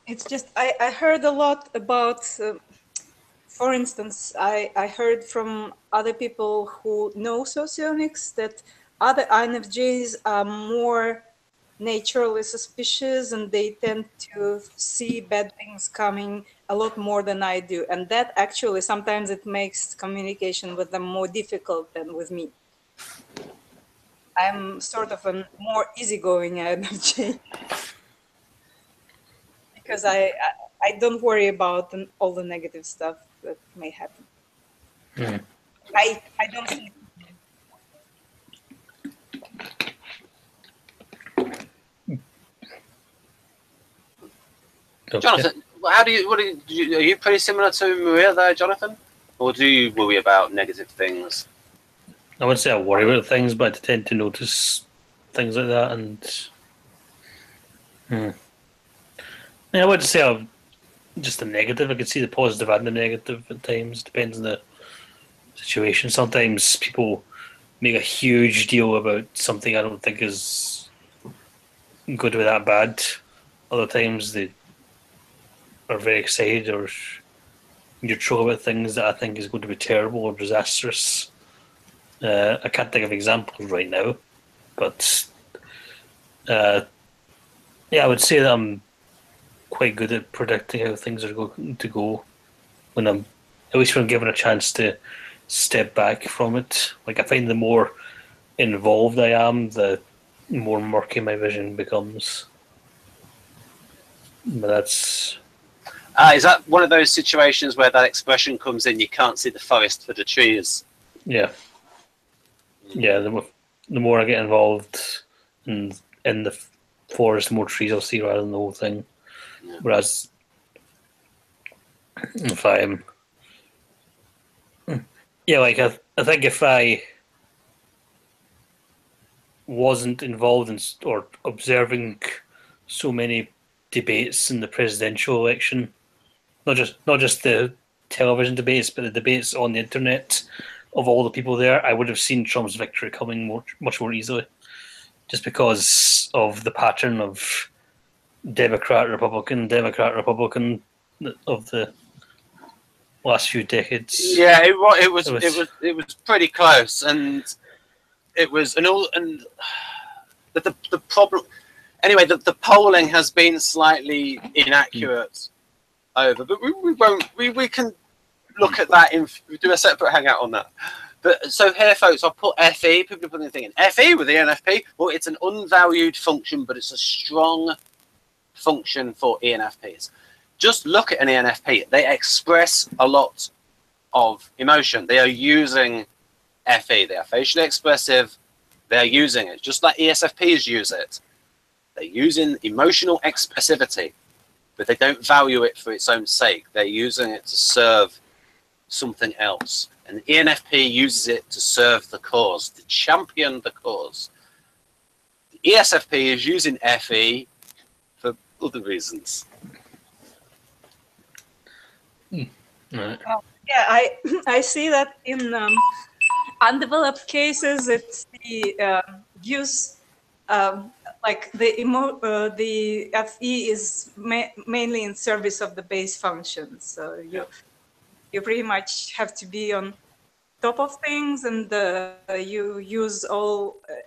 It's just, I heard a lot about, for instance, I heard from other people who know socionics that other INFJs are more naturally suspicious, and they tend to see bad things coming a lot more than I do. And that actually sometimes it makes communication with them more difficult than with me. I'm sort of a more easygoing INFJ because I don't worry about all the negative stuff that may happen. I don't think. Okay. Jonathan, how do you? Are you pretty similar to Maria there, Jonathan, or do you worry about negative things? I wouldn't say I worry about things, but I tend to notice things like that, and I wouldn't say I'm just a negative. I could see the positive and the negative at times. Depends on the situation. Sometimes people make a huge deal about something I don't think is going to be that bad. Other times they are very excited or neutral about things that I think is going to be terrible or disastrous. I can't think of examples right now, but yeah, I would say that I'm quite good at predicting how things are going to go when I'm, at least when I'm given a chance to step back from it. Like I find the more involved I am, the more murky my vision becomes. But that's Is that one of those situations where that expression comes in? You can't see the forest for the trees. yeah. The more I get involved in the forest, the more trees I'll see rather than the whole thing. Yeah. Whereas if I'm, like I think if I wasn't involved in or observing so many debates in the presidential election, not just the television debates, but the debates on the internet of all the people there, I would have seen Trump's victory coming much more easily, just because of the pattern of Democrat Republican of the last few decades. Yeah, it was pretty close, and it was and the problem. Anyway, the polling has been slightly inaccurate over, but we can look at that we do a separate hangout on that. But so here, folks, I'll put FE. People are probably thinking FE with the ENFP. Well, it's an unvalued function, but it's a strong function for ENFPs. Just look at an ENFP. They express a lot of emotion. They are using FE. They are facially expressive. They're using it just like ESFPs use it. They're using emotional expressivity, but they don't value it for its own sake. They're using it to serve something else. And the ENFP uses it to serve the cause, to champion the cause. The ESFP is using FE for other reasons. Right. Yeah, I see that in undeveloped cases. It's the use like the FE is mainly in service of the base functions. So you pretty much have to be on top of things, and you use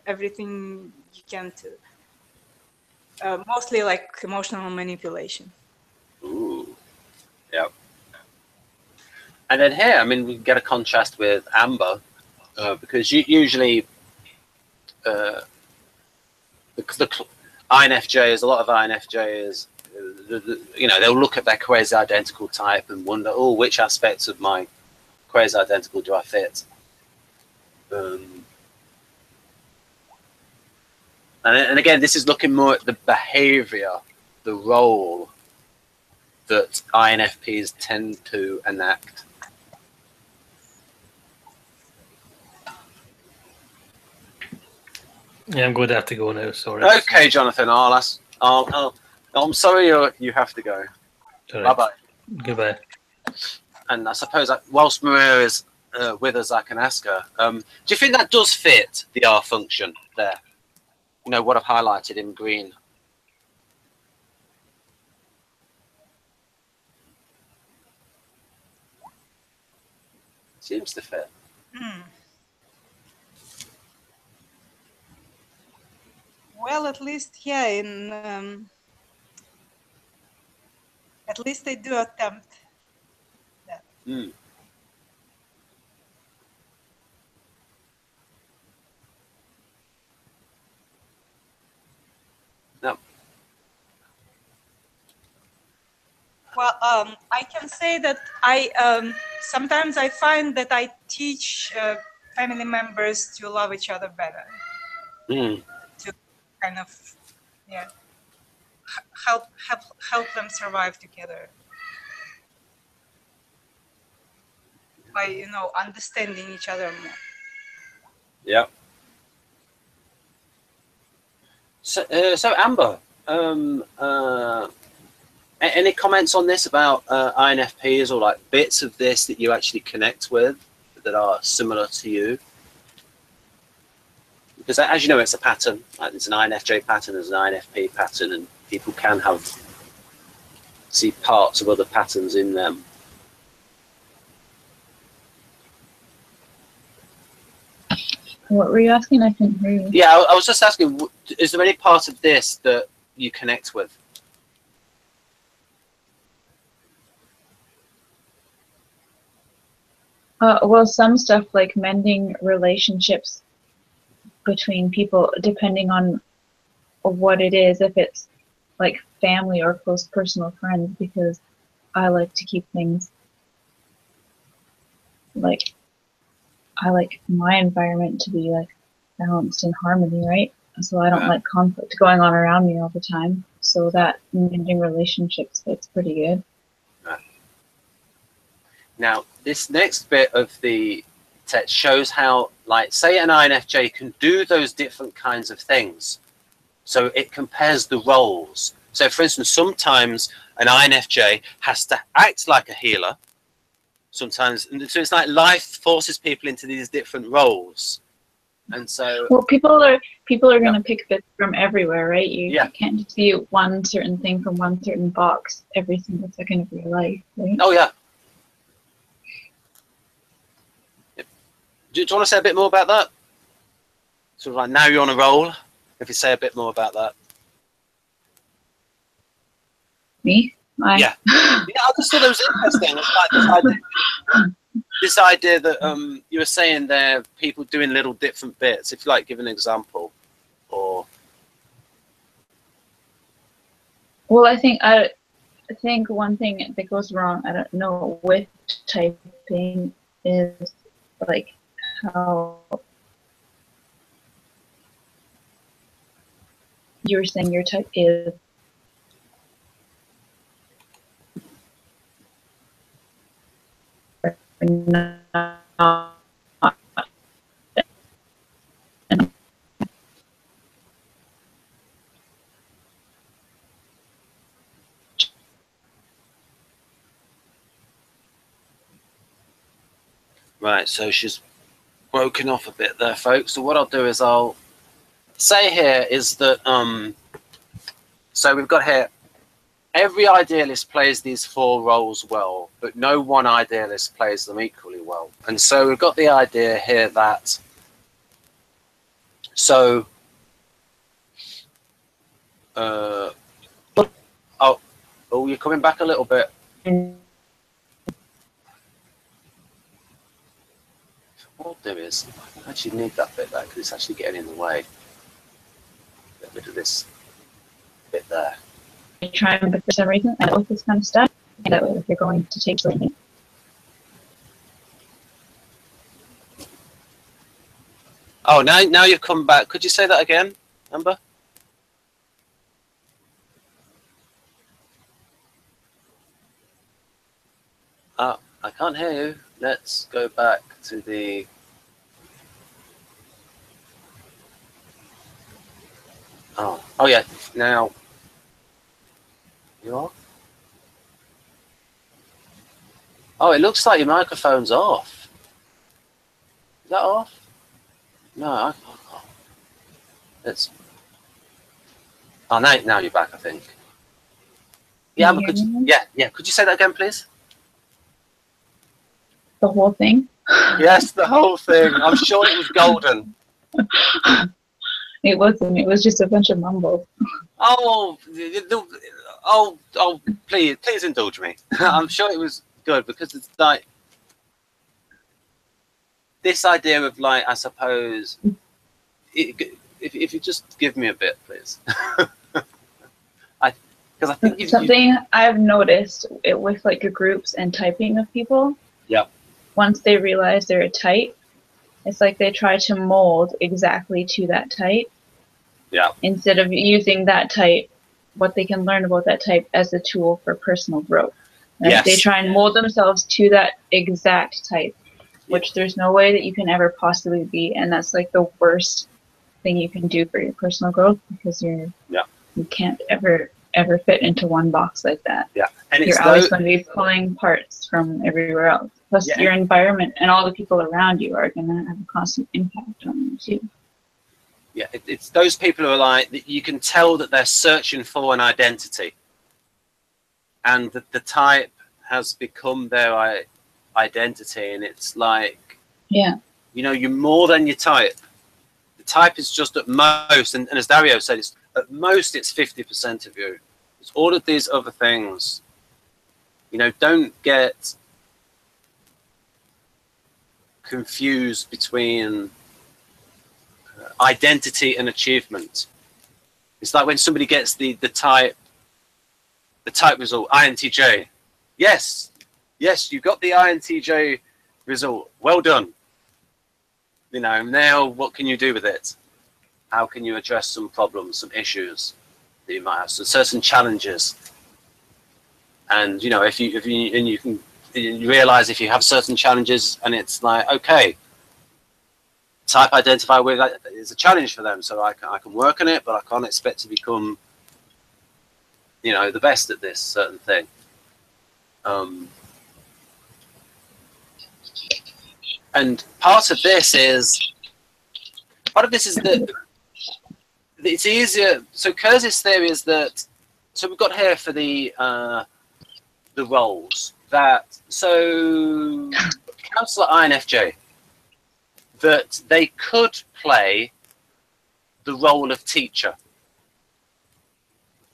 everything you can to mostly like emotional manipulation. Ooh, yeah. And then here, I mean, we get a contrast with Amber, because usually the INFJs, a lot of INFJs, they'll look at their quasi-identical type and wonder, oh, which aspects of my quasi-identical do I fit? And again, this is looking more at the behavior, the role that INFPs tend to enact. Yeah, I'm going to have to go now. Sorry. Okay, Jonathan. I'm sorry you have to go. Right. Bye bye. Goodbye. And I suppose whilst Maria is with us, I can ask her. Do you think that does fit the R function there? You know what I've highlighted in green. Seems to fit. Well, at least, yeah, at least they do attempt that. No. Well, I can say that sometimes I find that I teach family members to love each other better. To kind of, yeah, help them survive together by, you know, understanding each other more. Yeah. So, Amber, any comments on this about INFPs, or like bits of this that you actually connect with that are similar to you? Because as you know, it's a pattern. Like there's an INFJ pattern, there's an INFP pattern, and people can see parts of other patterns in them. What were you asking? I couldn't hear you. Yeah, I was just asking, is there any part of this that you connect with? Well, some stuff like mending relationships between people, depending on what it is, if it's like family or close personal friends, because I like to keep things like, I like my environment to be like balanced and harmony, right? So I don't like conflict going on around me all the time. So that mending relationships fits pretty good. Now, this next bit of the text shows how, like, say an INFJ can do those different kinds of things. So it compares the roles. So, for instance, sometimes an INFJ has to act like a healer. Sometimes, so it's like life forces people into these different roles. And so, well, people are going to pick bits from everywhere, right? You can't just be one certain thing from one certain box every single second of your life, right? Oh yeah. Do you want to say a bit more about that? Sort of like now you're on a roll. If you say a bit more about that. Me? Yeah. Yeah, I just thought it was interesting. It's like this idea that you were saying there, people doing little different bits. If you like, give an example, or. Well, I think one thing that goes wrong, I don't know, with typing is like how you were saying your type is not. Right, so she's broken off a bit there, folks. So what I'll do is I'll say here is that so we've got here, every idealist plays these 4 roles well, but no one idealist plays them equally well. And so we've got the idea here that so oh, you're coming back a little bit. What I'll do is, I actually need that bit there because it's actually getting in the way. Get rid of this bit there. Trying, but for some reason, I don't like this kind of stuff. And that way, if you're going to take something. Oh, now you've come back. Could you say that again, Amber? Oh, I can't hear you. Let's go back to the. Oh yeah. Now. You are? Oh, it looks like your microphone's off. Is that off? No, I can't. It's. Oh, now you're back, I think. Yeah, but could you say that again, please? The whole thing? Yes, the whole thing. I'm sure it was golden. It wasn't. It was just a bunch of mumbles. Oh, please indulge me. I'm sure it was good because it's like this idea of like, I suppose, if you just give me a bit, please. Because I think something I've noticed with like groups and typing of people. Yeah. Once they realize they're a type, it's like they try to mold exactly to that type. Yeah. Instead of using that type, what they can learn about that type as a tool for personal growth. Right? Yes. They try and mold themselves to that exact type, which there's no way that you can ever possibly be, and that's like the worst thing you can do for your personal growth because you can't ever fit into one box like that. Yeah, and you're always going to be pulling parts from everywhere else. Plus, your environment and all the people around you are going to have a constant impact on you too. Yeah, it's those people who are like, you can tell that they're searching for an identity, and that the type has become their identity, and it's like, you know, you're more than your type. The type is just at most, and as Dario said, it's at most it's 50% of you. It's all of these other things. You know, don't get confused between identity and achievement. It's like when somebody gets the type result, INTJ. Yes, you got the INTJ result. Well done. You know, now what can you do with it? How can you address some problems, some issues that you might have, so certain challenges? And you know, if you realize if you have certain challenges, and it's like, okay, type identify with that is a challenge for them, so I can work on it, but I can't expect to become, you know, the best at this certain thing. And part of this is that it's easier. So Kersey's theory is that, so we've got here for the roles that, so Counsellor INFJ, that they could play the role of teacher.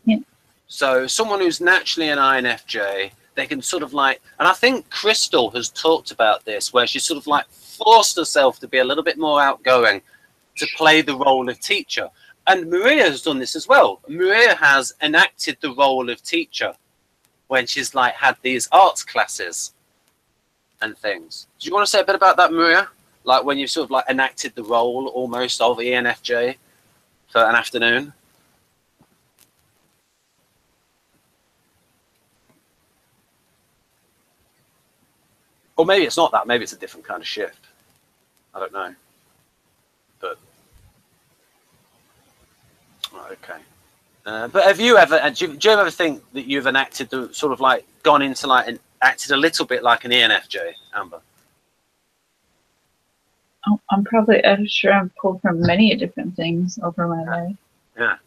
Yeah. So someone who's naturally an INFJ, they can sort of like, and I think Crystal has talked about this, where she sort of like forced herself to be a little bit more outgoing to play the role of teacher. And Maria has done this as well. Maria has enacted the role of teacher when she's like had these arts classes and things. Do you want to say a bit about that, Maria? Like when you've sort of like enacted the role almost of ENFJ for an afternoon? Or maybe it's not that. Maybe it's a different kind of shift. I don't know. But okay. But have you ever? Do you ever think that you've enacted the sort of like gone into like and acted a little bit like an ENFJ, Amber? Oh, I'm sure I've pulled from many different things over my life. Yeah.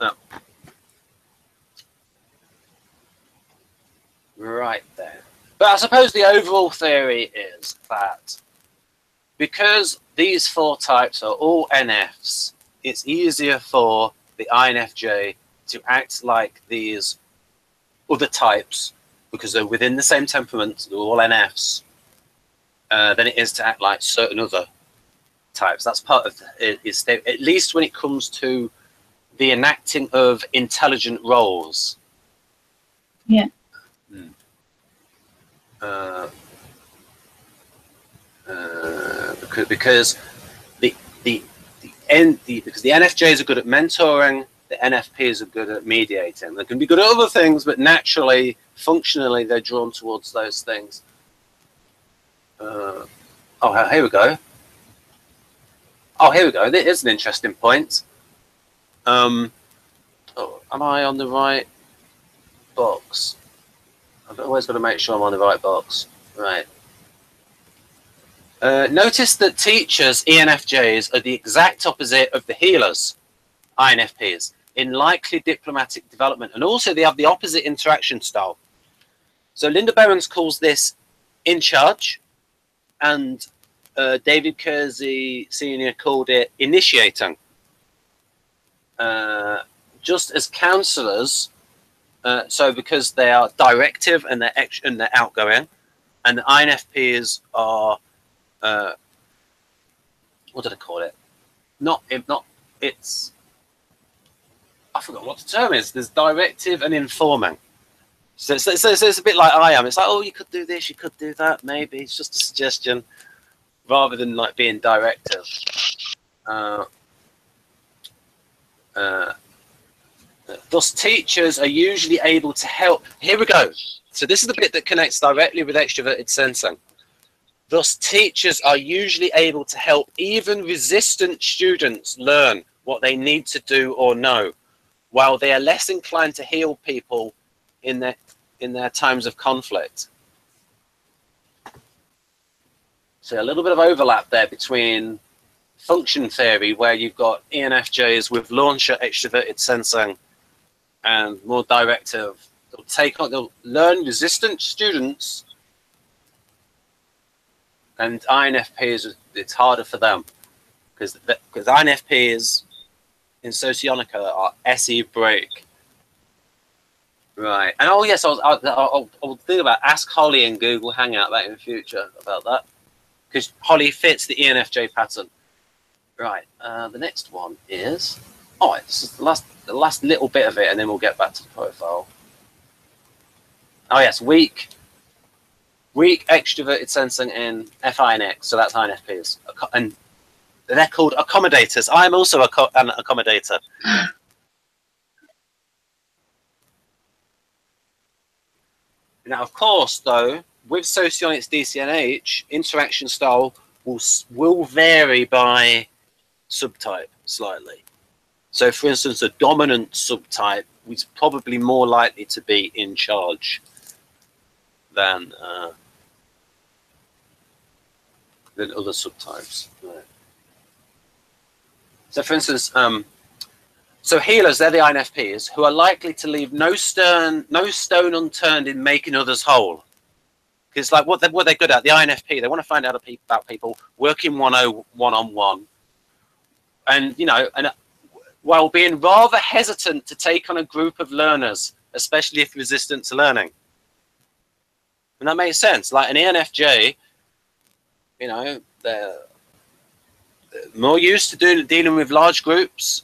No. Right there. But I suppose the overall theory is that because these four types are all NFs, it's easier for the INFJ to act like these other types because they're within the same temperament, they're all NFs, than it is to act like certain other types. That's part of his theory, at least when it comes to the enacting of intelligent roles. Yeah. Because the NFJs are good at mentoring, the NFPs are good at mediating. They can be good at other things, but naturally, functionally, they're drawn towards those things. Oh, here we go. Oh, here we go. This is an interesting point. Oh, am I on the right box? I've always got to make sure I'm on the right box. Right. Notice that teachers, ENFJs, are the exact opposite of the healers, INFPs, in likely diplomatic development. And also they have the opposite interaction style. So Linda Behrens calls this in charge, and David Kersey Sr. called it initiating. Just as counsellors, so because they are directive and they're outgoing, and the INFPs are what did I call it? It's I forgot what the term is. There's directive and informing. So it's a bit like I am. It's like, oh, you could do this, you could do that, maybe. It's just a suggestion, rather than like being directive. Thus, teachers are usually able to help. Here we go. So this is the bit that connects directly with extroverted sensing. Thus, teachers are usually able to help even resistant students learn what they need to do or know, while they are less inclined to heal people in their times of conflict. So a little bit of overlap there between function theory, where you've got ENFJs with launcher extroverted sensing and more directive. They'll learn resistant students, and INFPs, it's harder for them because INFPs in Socionica are SE break. Right. And oh yes, I'll think about ask Holly in Google Hangout that in the future about that, because Holly fits the ENFJ pattern. Right. The next one is this is the last little bit of it, and then we'll get back to the profile. Oh yes, weak extroverted sensing in FI and X, so that's INFPs, and they're called accommodators. I'm also an accommodator. Now, of course, though, with Socionics DCNH, interaction style will vary by subtype slightly. So, for instance, a dominant subtype is probably more likely to be in charge than other subtypes. Right. So, for instance, so healers, they're the INFPs who are likely to leave no stone unturned in making others whole. Because like what they're good at, the INFP, they want to find out about people, working one-on-one, and while being rather hesitant to take on a group of learners, especially if resistant to learning. And that makes sense. Like an ENFJ, they're more used to dealing with large groups.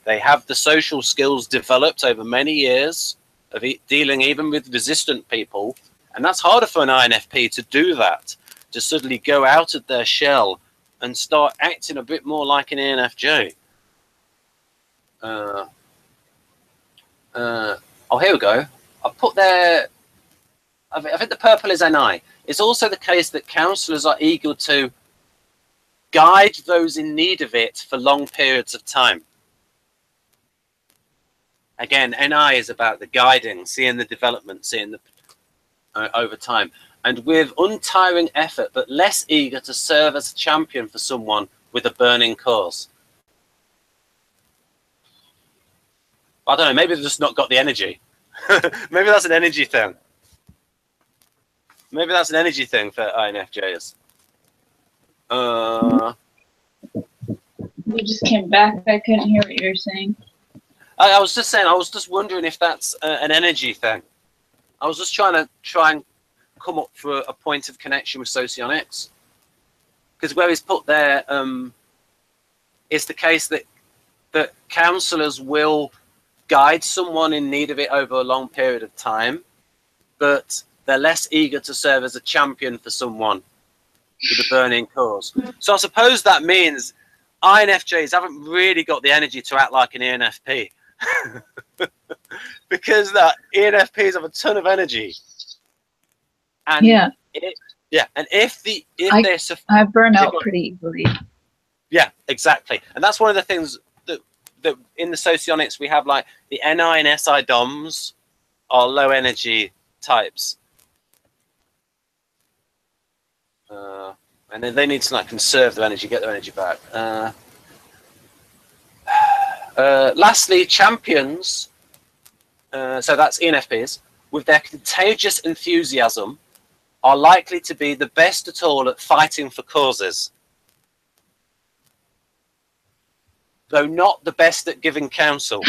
They have the social skills developed over many years of dealing even with resistant people, and that's harder for an INFP to do that, to suddenly go out of their shell and start acting a bit more like an ENFJ. Oh, here we go. I put there, I think the purple is NI. It's also the case that counsellors are eager to guide those in need of it for long periods of time. Again, NI is about the guiding, seeing the development, seeing the over time, and with untiring effort, but less eager to serve as a champion for someone with a burning cause. I don't know, maybe they've just not got the energy. Maybe that's an energy thing. Maybe that's an energy thing for INFJs. You just came back. I couldn't hear what you were saying. I was just saying, I was just wondering if that's an energy thing. I was just trying and come up for a point of connection with Socionics. Because where he's put there, it's the case that counsellors will guide someone in need of it over a long period of time, but they're less eager to serve as a champion for someone with a burning cause. So I suppose that means INFJs haven't really got the energy to act like an ENFP. Because ENFPs have a ton of energy. And yeah. And if I burn out pretty easily. Yeah, exactly. And that's one of the things that in the Socionics we have, like the NI and SI DOMs are low energy types. And then they need to like conserve their energy, get their energy back. Lastly, champions. So that's ENFPs with their contagious enthusiasm are likely to be the best at all at fighting for causes, though not the best at giving counsel.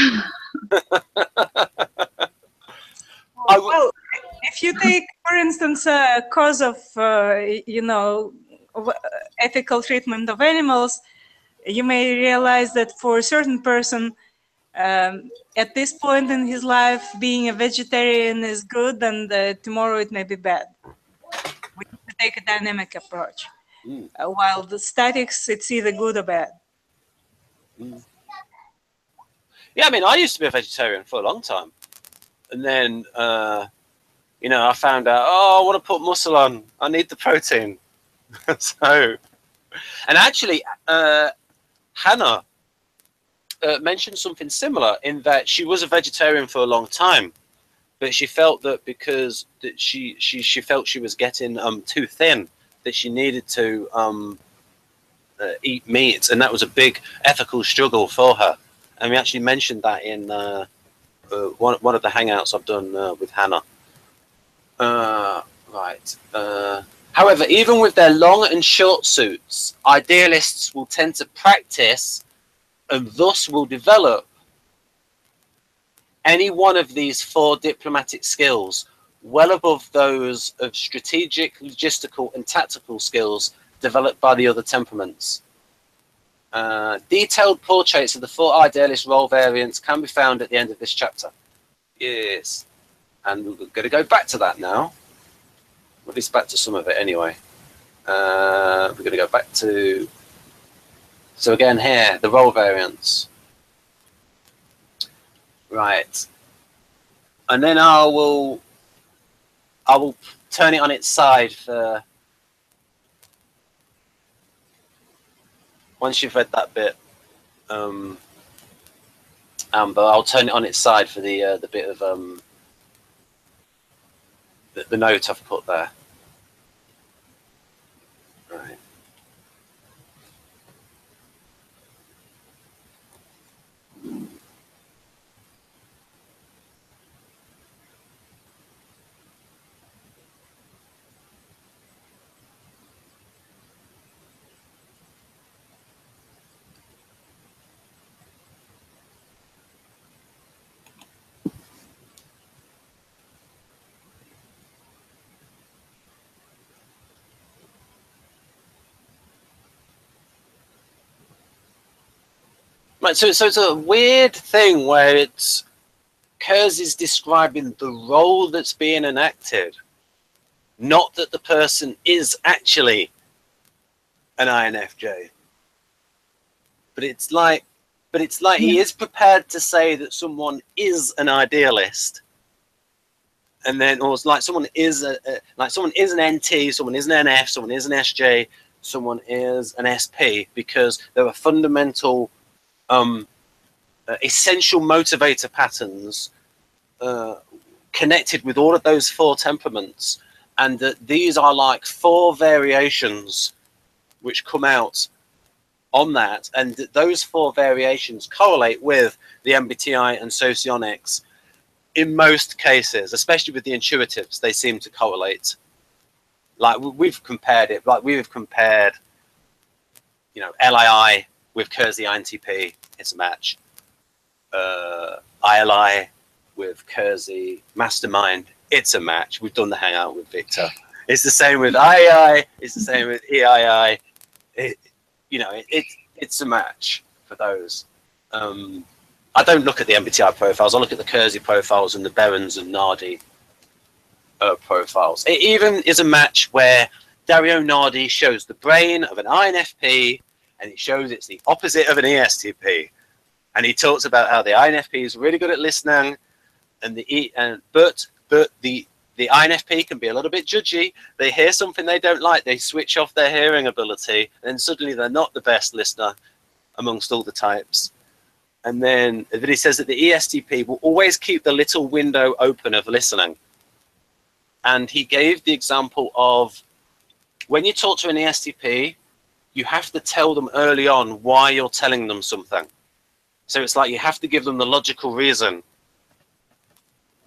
Well, if you take, for instance, a cause of, you know, ethical treatment of animals, you may realize that for a certain person, at this point in his life, being a vegetarian is good, and tomorrow it may be bad. We need to take a dynamic approach. While the statics, it's either good or bad. Yeah, I mean, I used to be a vegetarian for a long time. And then, you know, I found out, oh, I want to put muscle on. I need the protein. So, and actually, Hannah mentioned something similar in that she was a vegetarian for a long time, but she felt that because that she felt she was getting too thin, that she needed to eat meat, and that was a big ethical struggle for her. And we actually mentioned that in one of the hangouts I've done with Hannah. However, even with their long and short suits, idealists will tend to practice and thus will develop any one of these 4 diplomatic skills well above those of strategic, logistical, and tactical skills developed by the other temperaments. Detailed portraits of the 4 idealist role variants can be found at the end of this chapter. Yes. And we're going to go back to that now. At least back to some of it anyway. We're going to go back to... So again here, the role variants. Right. And then I will turn it on its side for... Once you've read that bit, Amber, I'll turn it on its side for the bit of the note I've put there. Right. Right, so it's a weird thing where it's KEIRSEY's describing the role that's being enacted, not that the person is actually an INFJ. But it's like he is prepared to say that someone is an idealist, and then, or it's like someone is someone is an NT, someone is an NF, someone is an SJ, someone is an SP, because there are fundamental essential motivator patterns connected with all of those 4 temperaments, and that these are like 4 variations which come out on that, and that those 4 variations correlate with the MBTI and socionics in most cases, especially with the intuitives. They seem to correlate. Like we've compared it, like we've compared, you know, LII with KEIRSEY INTP, it's a match. ILI with KEIRSEY Mastermind, it's a match. We've done the hangout with Victor. It's the same with II, it's the same with EII. You know, it's a match for those. I don't look at the MBTI profiles. I look at the KEIRSEY profiles and the Berens and Nardi profiles. It even is a match where Dario Nardi shows the brain of an INFP, and it shows it's the opposite of an ESTP. And he talks about how the INFP is really good at listening, and but the INFP can be a little bit judgy. They hear something they don't like, they switch off their hearing ability, and suddenly they're not the best listener amongst all the types. And then he says that the ESTP will always keep the little window open of listening. And he gave the example of when you talk to an ESTP, you have to tell them early on why you're telling them something. So it's like you have to give them the logical reason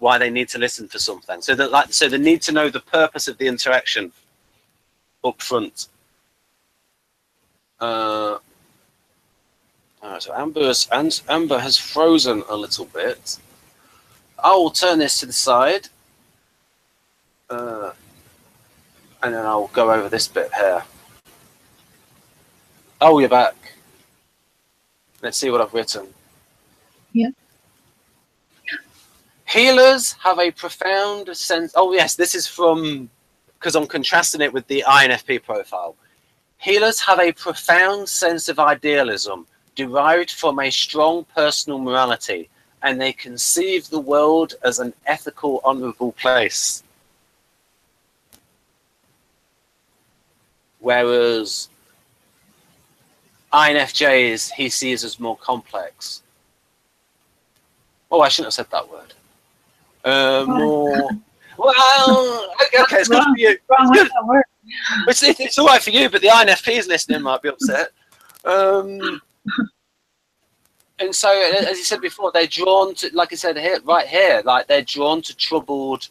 why they need to listen for something. So that so they need to know the purpose of the interaction up front. All right, so Amber has frozen a little bit. I will turn this to the side, and then I'll go over this bit here. Oh, you're back. Let's see what I've written. Yeah. Healers have a profound sense. Oh, yes, this is from, because I'm contrasting it with the INFP profile. Healers have a profound sense of idealism derived from a strong personal morality, and they conceive the world as an ethical, honorable place. Whereas INFJs he sees as more complex. Oh, I shouldn't have said that word. More. Well, okay, it's good for you. Wrong with that word. It's all right for you, but the INFPs listening might be upset. And so, as you said before, they're drawn to, like I said here, right here, like they're drawn to troubled,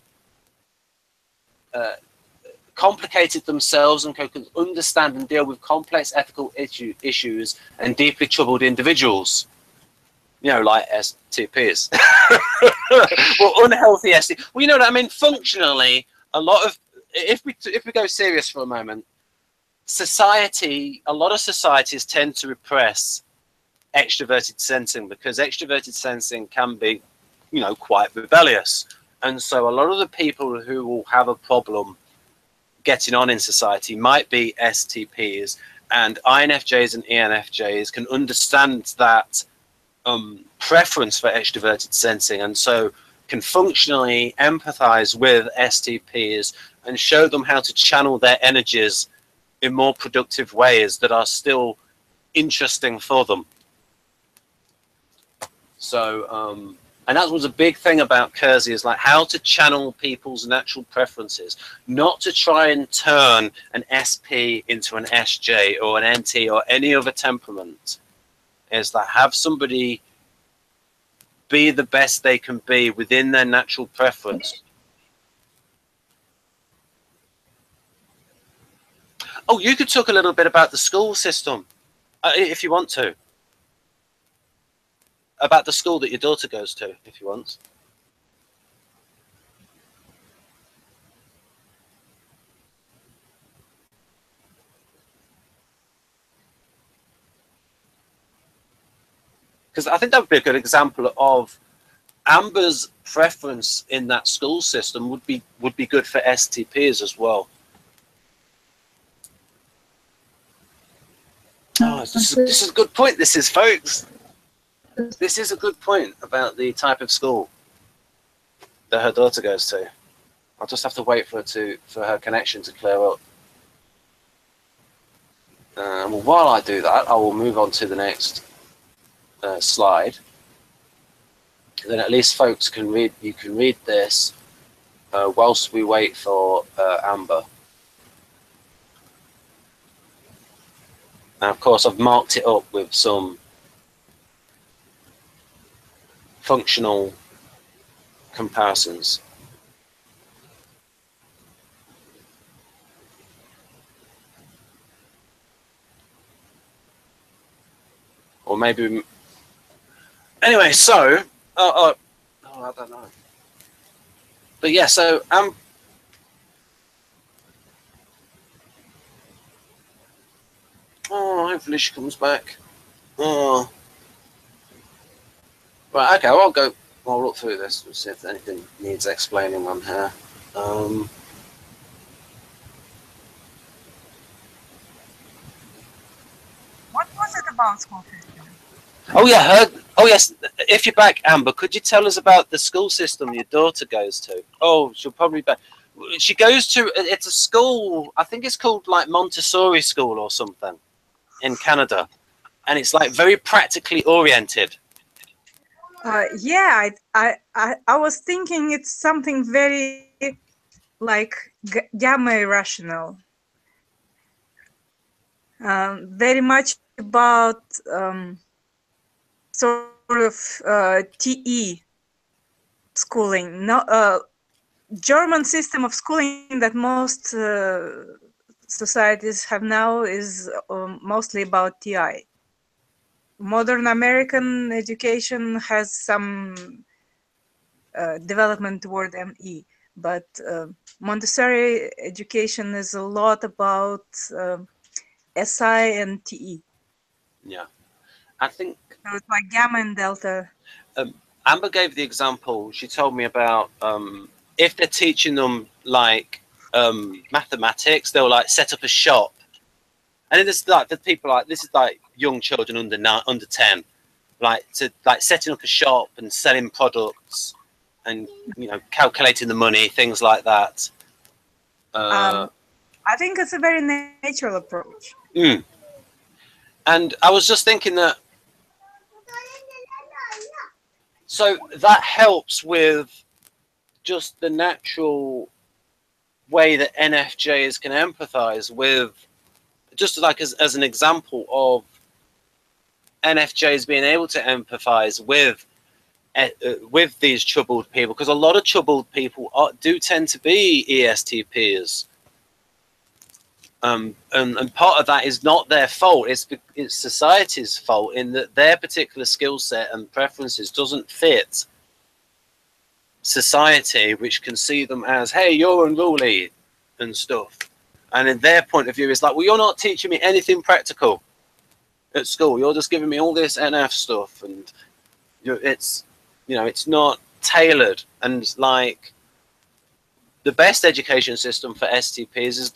complicated themselves and can understand and deal with complex ethical issues and deeply troubled individuals. You know, like STPs. Well, unhealthy STPs. Well, you know what I mean? Functionally, a lot of, if we go serious for a moment, a lot of societies tend to repress extroverted sensing because extroverted sensing can be, you know, quite rebellious. And so a lot of the people who will have a problem getting on in society might be STPs, and INFJs and ENFJs can understand that preference for extroverted sensing, and so can functionally empathize with STPs and show them how to channel their energies in more productive ways that are still interesting for them. So, and that was a big thing about KEIRSEY, is like how to channel people's natural preferences, not to try and turn an SP into an SJ or an NT or any other temperament. Is that have somebody be the best they can be within their natural preference. Oh, you could talk a little bit about the school system, if you want to. About the school that your daughter goes to, if you want. Because I think that would be a good example of Amber's preference in that school system would be good for STPs as well. Oh, this is a good point. This is, folks. This is a good point about the type of school that her daughter goes to. I'll just have to wait for her connection to clear up. Well, while I do that, I will move on to the next slide. Then at least folks can read. You can read this whilst we wait for Amber. And of course, I've marked it up with some functional comparisons. Or maybe, anyway, so, I don't know. But yeah, so, oh, hopefully she comes back. Oh. Right, okay, well, I'll look through this and see if anything needs explaining on here. What was it about school system? Oh yeah, oh yes, if you're back, Amber, could you tell us about the school system your daughter goes to? Oh, she'll probably be back. She goes to, it's a school, I think it's called like Montessori school or something in Canada. And it's like very practically oriented. Yeah, I was thinking it's something very like gamma irrational. Very much about sort of TE schooling. No, German system of schooling that most societies have now is mostly about TI. Modern American education has some development toward ME, but Montessori education is a lot about SI and TE. Yeah, I think So it's like gamma and delta. Amber gave the example. She told me about if they're teaching them like mathematics, they'll like set up a shop, and it's like the people like this is like young children under 10, like setting up a shop and selling products, and calculating the money, things like that. I think it's a very natural approach. And I was just thinking that. So that helps with just the natural way that NFJs can empathize with, just like as an example of NFJs being able to empathize with these troubled people, because a lot of troubled people do tend to be ESTPs. And part of that is not their fault. It's society's fault in that their particular skill set and preferences doesn't fit society, which can see them as, hey, you're unruly and stuff. And in their point of view, it's like, well, you're not teaching me anything practical at school. You're just giving me all this NF stuff, and it's not tailored. And like the best education system for STPs is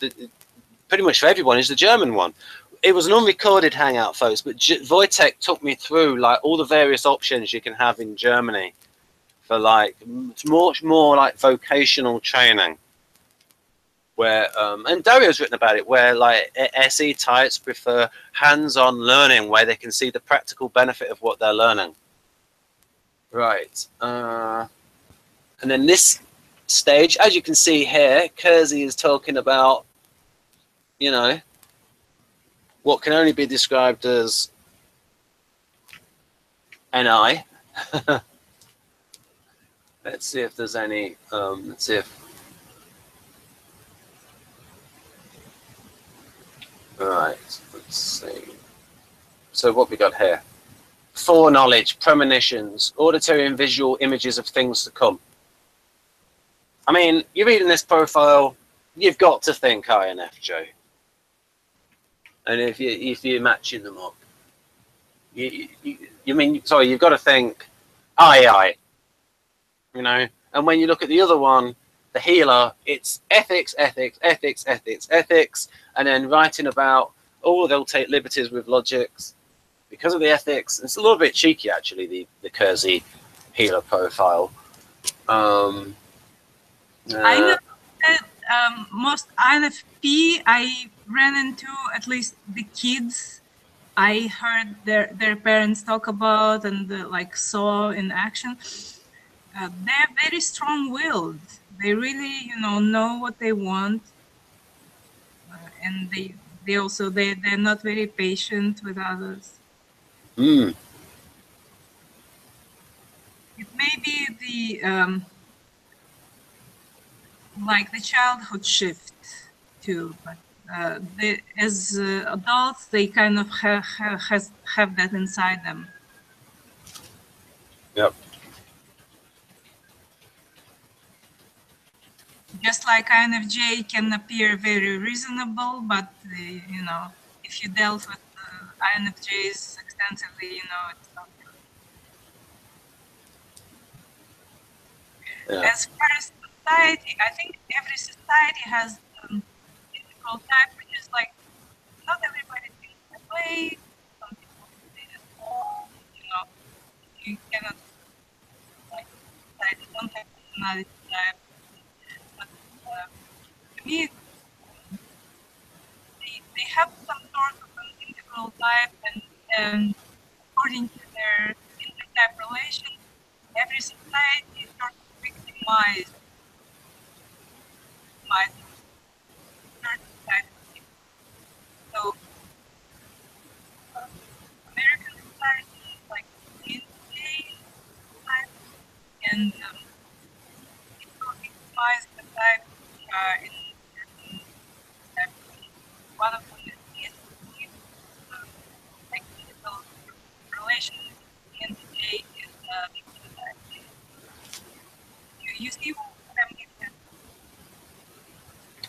pretty much for everyone is the German one. It was an unrecorded hangout, folks, but Wojtek took me through like all the various options you can have in Germany for like much more like vocational training, where and Dario's written about it, where like SE types prefer hands-on learning where they can see the practical benefit of what they're learning. Right. And then this stage, as you can see here, KEIRSEY is talking about what can only be described as NI. Let's see if there's any, let's see if, right, let's see. So what we got here? Foreknowledge, premonitions, auditory and visual images of things to come. I mean, you're reading this profile, you've got to think INFJ. And if you're matching them up, you've got to think II, And when you look at the other one, the healer, it's ethics, ethics, ethics, ethics, ethics, and then writing about, they'll take liberties with logics because of the ethics. It's a little bit cheeky, actually, the KEIRSEY healer profile. I know that most INFP I ran into, at least the kids I heard their parents talk about and saw in action. They're very strong-willed. They really, know what they want, and they're not very patient with others. It may be the the childhood shift too, but as adults, they kind of have that inside them. Yep. Just like INFJ can appear very reasonable, but if you dealt with INFJs extensively, it's not true. Yeah. As far as society, I think every society has integral type, which is not everybody thinks that way. Some people think it all. You cannot society don't have personality type. But to me, they have some sort of an integral type, and according to their intertype relations, every society sort of victimized certain types of people. So American society, like the UK society, and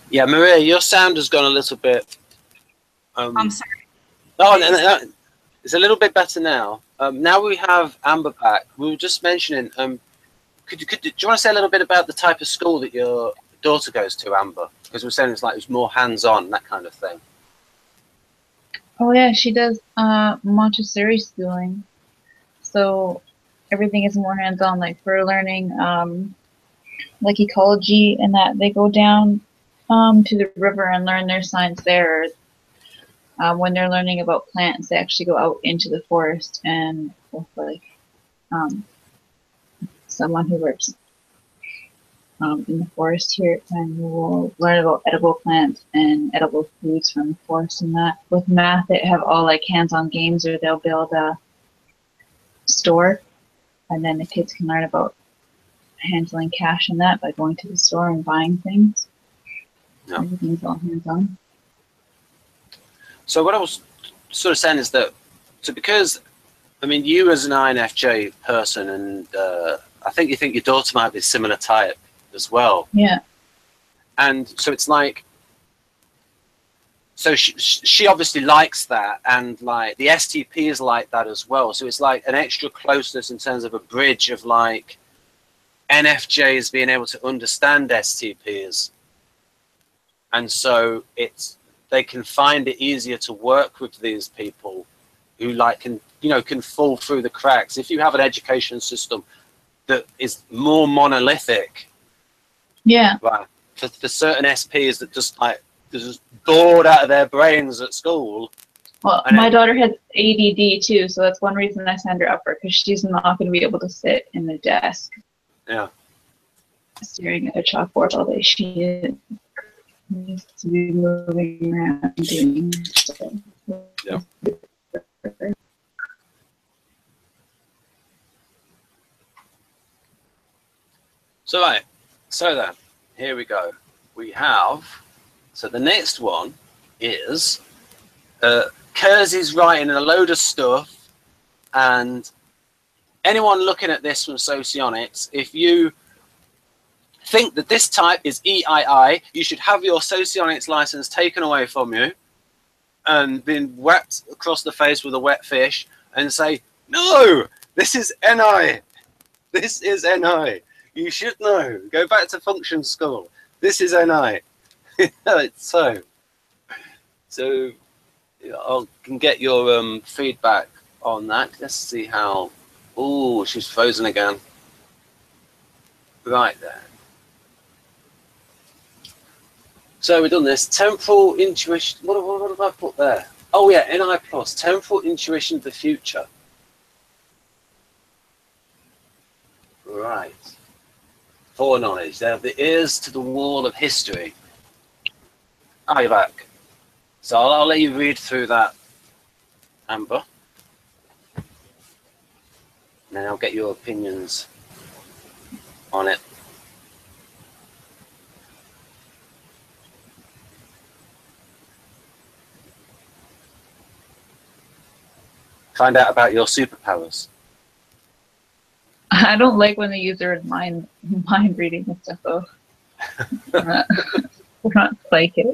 Yeah, Maria, your sound has gone a little bit. I'm sorry. Oh, no, it's a little bit better now. Now we have Amber back. We were just mentioning. Do you want to say a little bit about the type of school that your daughter goes to, Amber? Because we're saying it's more hands-on, that kind of thing. Oh yeah, she does Montessori schooling. So everything is more hands-on. Like for learning like ecology and that, they go down to the river and learn their science there. When they're learning about plants, they actually go out into the forest and with like someone who works in the forest here, and we'll learn about edible plants and edible foods from the forest and that. With math, they have all like hands-on games, or they'll build a store, and then the kids can learn about handling cash and that by going to the store and buying things. Yeah. Everything's all hands-on. So what I was sort of saying is that, so because, I mean, you as an INFJ person, and I think you think your daughter might be a similar type as well. Yeah. And so it's like, so she obviously likes that, and like the STP is like that as well. So it's like an extra closeness in terms of a bridge of like NFJs being able to understand STPs. And so they can find it easier to work with these people who like can fall through the cracks. If you have an education system that is more monolithic, Yeah. right, for certain SPs that just like they're just bored out of their brains at school. Well, my daughter has ADD too, so that's one reason I signed her up for, because she's not going to be able to sit in the desk. Yeah. Staring at a chalkboard all day. She needs to be moving around and doing stuff. Yeah. So right, so then here we go. We have, so the next one is Kersey's writing a load of stuff, and anyone looking at this from Socionics, if you think that this type is EII, you should have your Socionics license taken away from you and been whacked across the face with a wet fish and say, no, this is NI. This is NI. You should know. Go back to function school. This is NI. So I can get your feedback on that. Let's see how. Oh, she's frozen again. Right there. So we've done this. Temporal intuition. What have I put there? Oh yeah, NI plus. Temporal intuition of the future. Right. Foreknowledge. They have the ears to the wall of history. Ah, you're back. So I'll let you read through that, Amber. And then I'll get your opinions on it. Find out about your superpowers. I don't like when they use the word mind reading and stuff though. We're not psychic.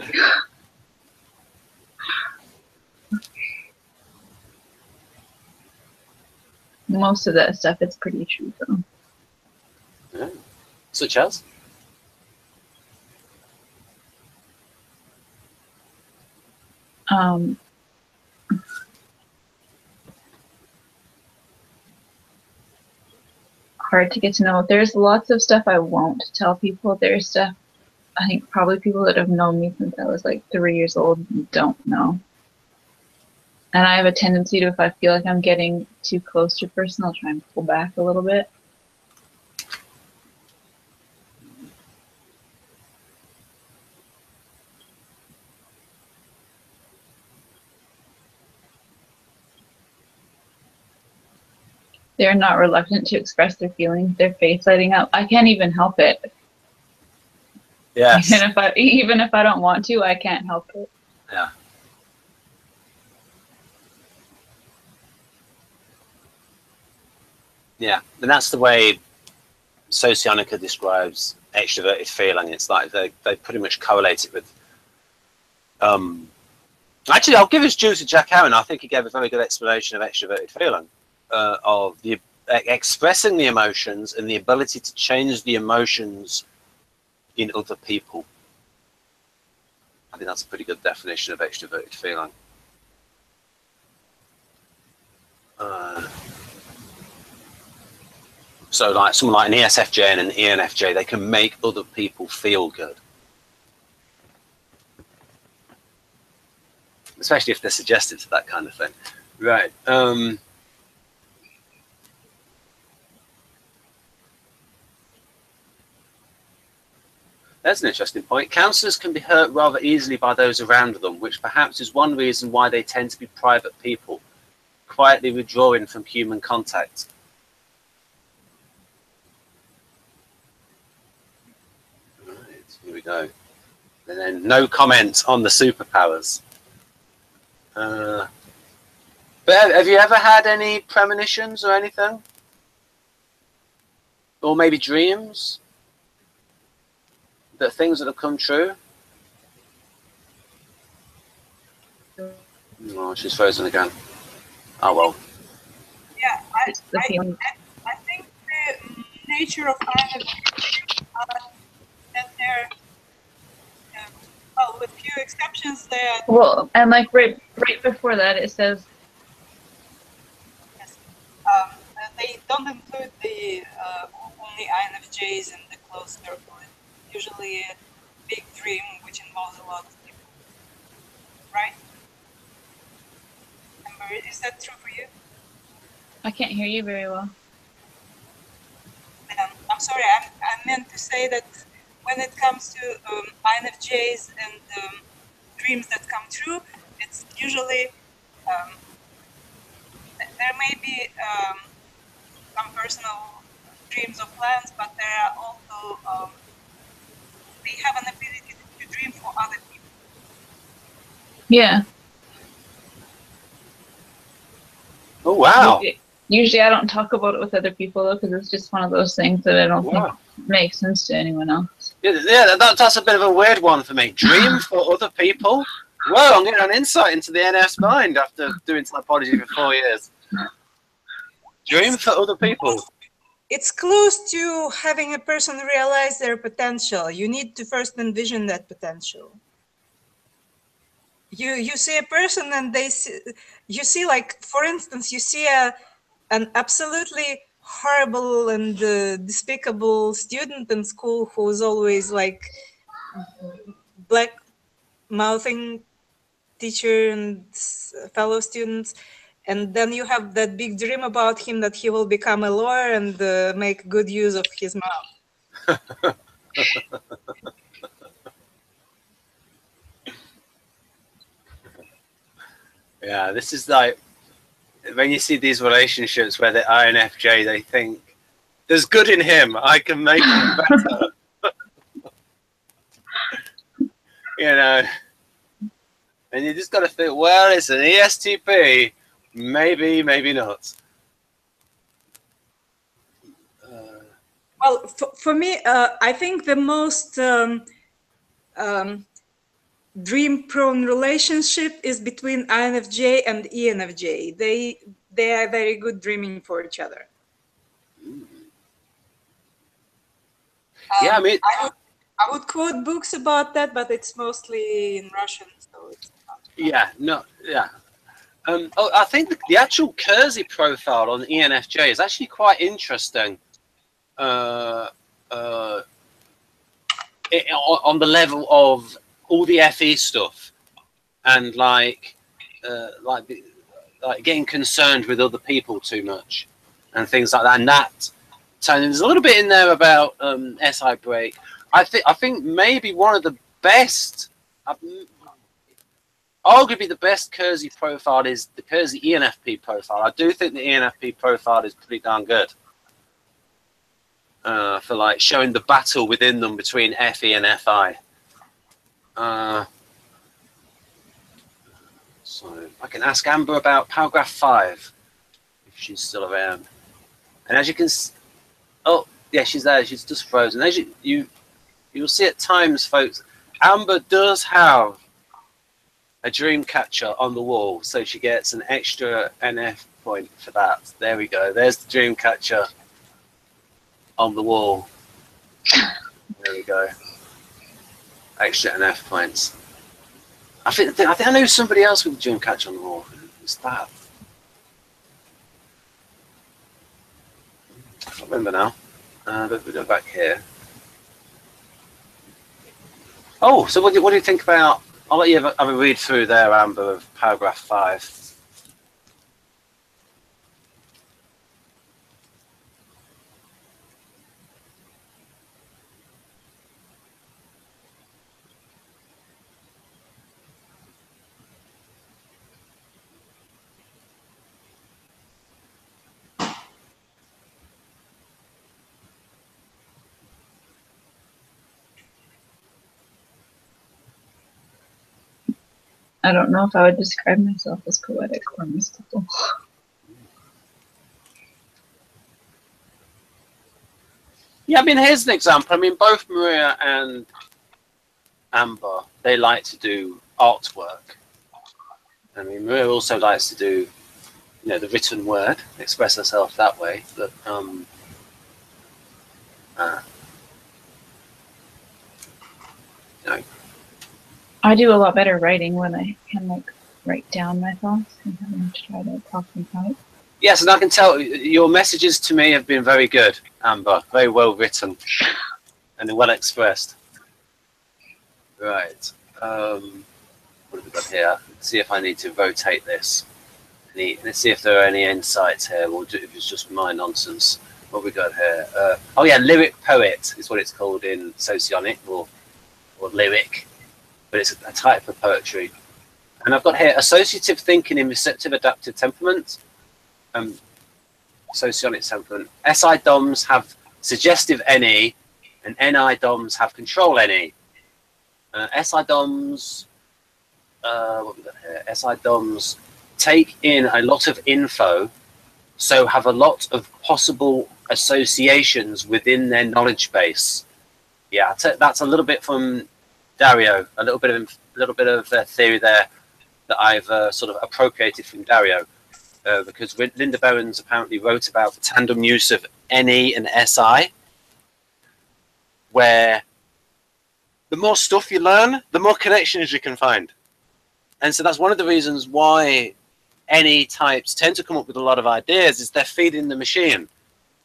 Most of that stuff is pretty true though. Yeah. Such as? Hard to get to know. There's lots of stuff I won't tell people. There's stuff I think probably people that have known me since I was like 3 years old don't know. And I have a tendency to, if I feel like I'm getting too close to a person, I'll try and pull back a little bit. They're not reluctant to express their feelings. Their face lighting up. I can't even help it. Yes. Even if I don't want to, I can't help it. Yeah. Yeah, and that's the way Socionica describes extroverted feeling. It's like they pretty much correlate it with. Actually, I'll give his due to Jack Aaron. I think he gave a very good explanation of extroverted feeling, of the expressing the emotions and the ability to change the emotions in other people. I think that's a pretty good definition of extroverted feeling. So like someone like an ESFJ and an ENFJ, they can make other people feel good. Especially if they're suggestive to that kind of thing. Right. That's an interesting point. Counsellors can be hurt rather easily by those around them, which perhaps is one reason why they tend to be private people, quietly withdrawing from human contact. Right, here we go. And then no comment on the superpowers. But have you ever had any premonitions or anything? Or maybe dreams? That things that have come true? Oh, she's frozen again. Oh well. Yeah, I think the nature of INFJs that they're, well, with few exceptions, they're. Well, and like right before that, it says. Yes, they don't include the only INFJs in the close circle. Usually a big dream which involves a lot of people, right? Amber, is that true for you? I can't hear you very well. I'm sorry, I meant to say that when it comes to INFJs and dreams that come true, it's usually, there may be some personal dreams or plans, but there are also they have an ability to dream for other people. Yeah. Oh wow! Usually, I don't talk about it with other people though, because it's just one of those things that I don't think makes sense to anyone else. Yeah, that's a bit of a weird one for me. Dream for other people. Whoa! I'm getting an insight into the NF's mind after doing psychology for 4 years. Dream for other people. It's close to having a person realize their potential. You need to first envision that potential. You see a person and you see, like, for instance, you see an absolutely horrible and despicable student in school who's always like black mouthing teacher and fellow students. And then you have that big dream about him that he will become a lawyer and make good use of his mouth. Yeah, this is like when you see these relationships where the INFJ, they think there's good in him, I can make him better. You know, and you just got to think, well, it's an ESTP. Maybe, maybe not. Well, for me, I think the most dream-prone relationship is between INFJ and ENFJ. They are very good dreaming for each other. Yeah, I mean, I would quote books about that, but it's mostly in Russian, so it's not. Yeah, no, yeah. I think the actual KEIRSEY profile on ENFJ is actually quite interesting. On the level of all the FE stuff and like getting concerned with other people too much and things like that. And that, so there's a little bit in there about SI break. I think maybe one of the best, arguably the best KEIRSEY profile is the KEIRSEY ENFP profile. I do think the ENFP profile is pretty darn good for like showing the battle within them between FE and FI. So I can ask Amber about paragraph 5 if she's still around. And as you can, oh yeah, she's there. She's just frozen. As You'll see at times, folks, Amber does have a dream catcher on the wall, so she gets an extra NF point for that. There we go. There's the dream catcher on the wall. There we go. Extra NF points. I think I know somebody else with a dream catcher on the wall. Who's that? I can't remember now. But we go back here. Oh, so what do you think about? I'll let you have a read through there, Amber, of paragraph 5. I don't know if I would describe myself as poetic or mystical. Yeah, I mean, here's an example. I mean, both Maria and Amber, they like to do artwork. I mean, Maria also likes to do, you know, the written word, express herself that way. But you know, I do a lot better writing when I can like write down my thoughts and having to try to talk them out. yes, and I can tell your messages to me have been very good, Amber. Very well written and well expressed. Right. What have we got here? Let's see if I need to rotate this. Let's see if there are any insights here, or if it's just my nonsense. What have we got here? Oh yeah, lyric poet is what it's called in socionic, or lyric, but it's a type of poetry. And I've got here associative thinking in receptive adaptive temperament. Socionic temperament. SI DOMs have suggestive NE, and NI DOMs have control NE. SI DOMs, what have we got here? SI DOMs take in a lot of info, so have a lot of possible associations within their knowledge base. Yeah, that's a little bit from Dario, a little bit of theory there that I've sort of appropriated from Dario, because Linda Berens apparently wrote about the tandem use of NE and SI, where the more stuff you learn, the more connections you can find. And so that's one of the reasons why NE types tend to come up with a lot of ideas, is they're feeding the machine.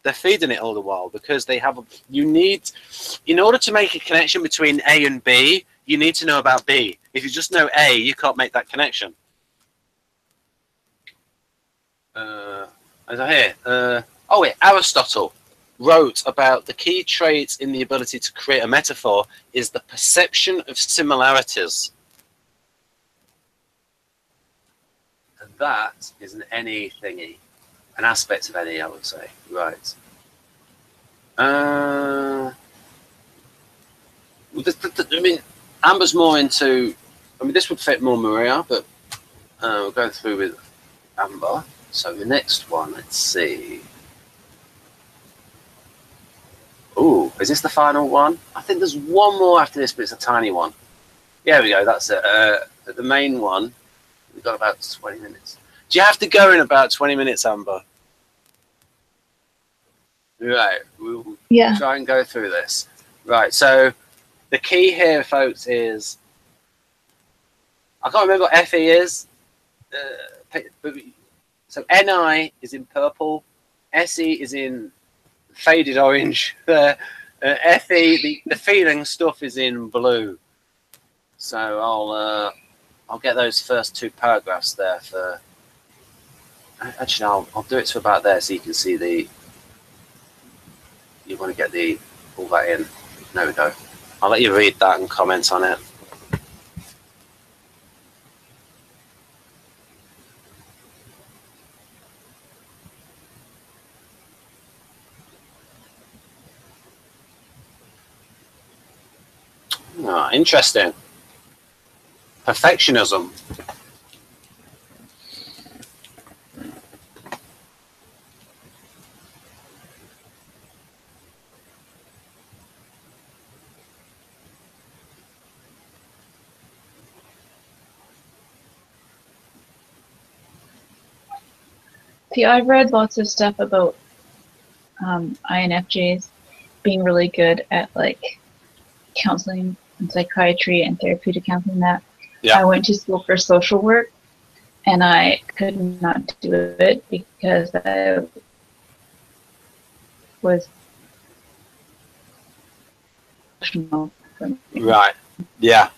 They're feeding it all the while, because they have in order to make a connection between A and B, you need to know about B. If you just know A, you can't make that connection. Aristotle wrote about the key traits in the ability to create a metaphor is the perception of similarities. And that is an NE thingy, an aspect of NE, I would say. Right. I mean, Amber's more into, I mean, this would fit more Maria, but we'll go through with Amber. So the next one, let's see. Oh, is this the final one? I think there's one more after this, but it's a tiny one. Yeah, we go, that's it. The main one, we've got about 20 minutes. Do you have to go in about 20 minutes, Amber? Right, we'll try and go through this. Right, so the key here, folks, is, I can't remember what FE is. So NI is in purple, SE is in faded orange. FE, the feeling stuff, is in blue. So I'll get those first 2 paragraphs there for. Actually, I'll do it to about there so you can see the. You want to get all that in. There we go. I'll let you read that and comment on it. Oh, interesting. Perfectionism. Yeah, I've read lots of stuff about INFJs being really good at like counseling and psychiatry and therapeutic counseling. That Yeah. I went to school for social work, and I could not do it because I was emotional. Right. Yeah.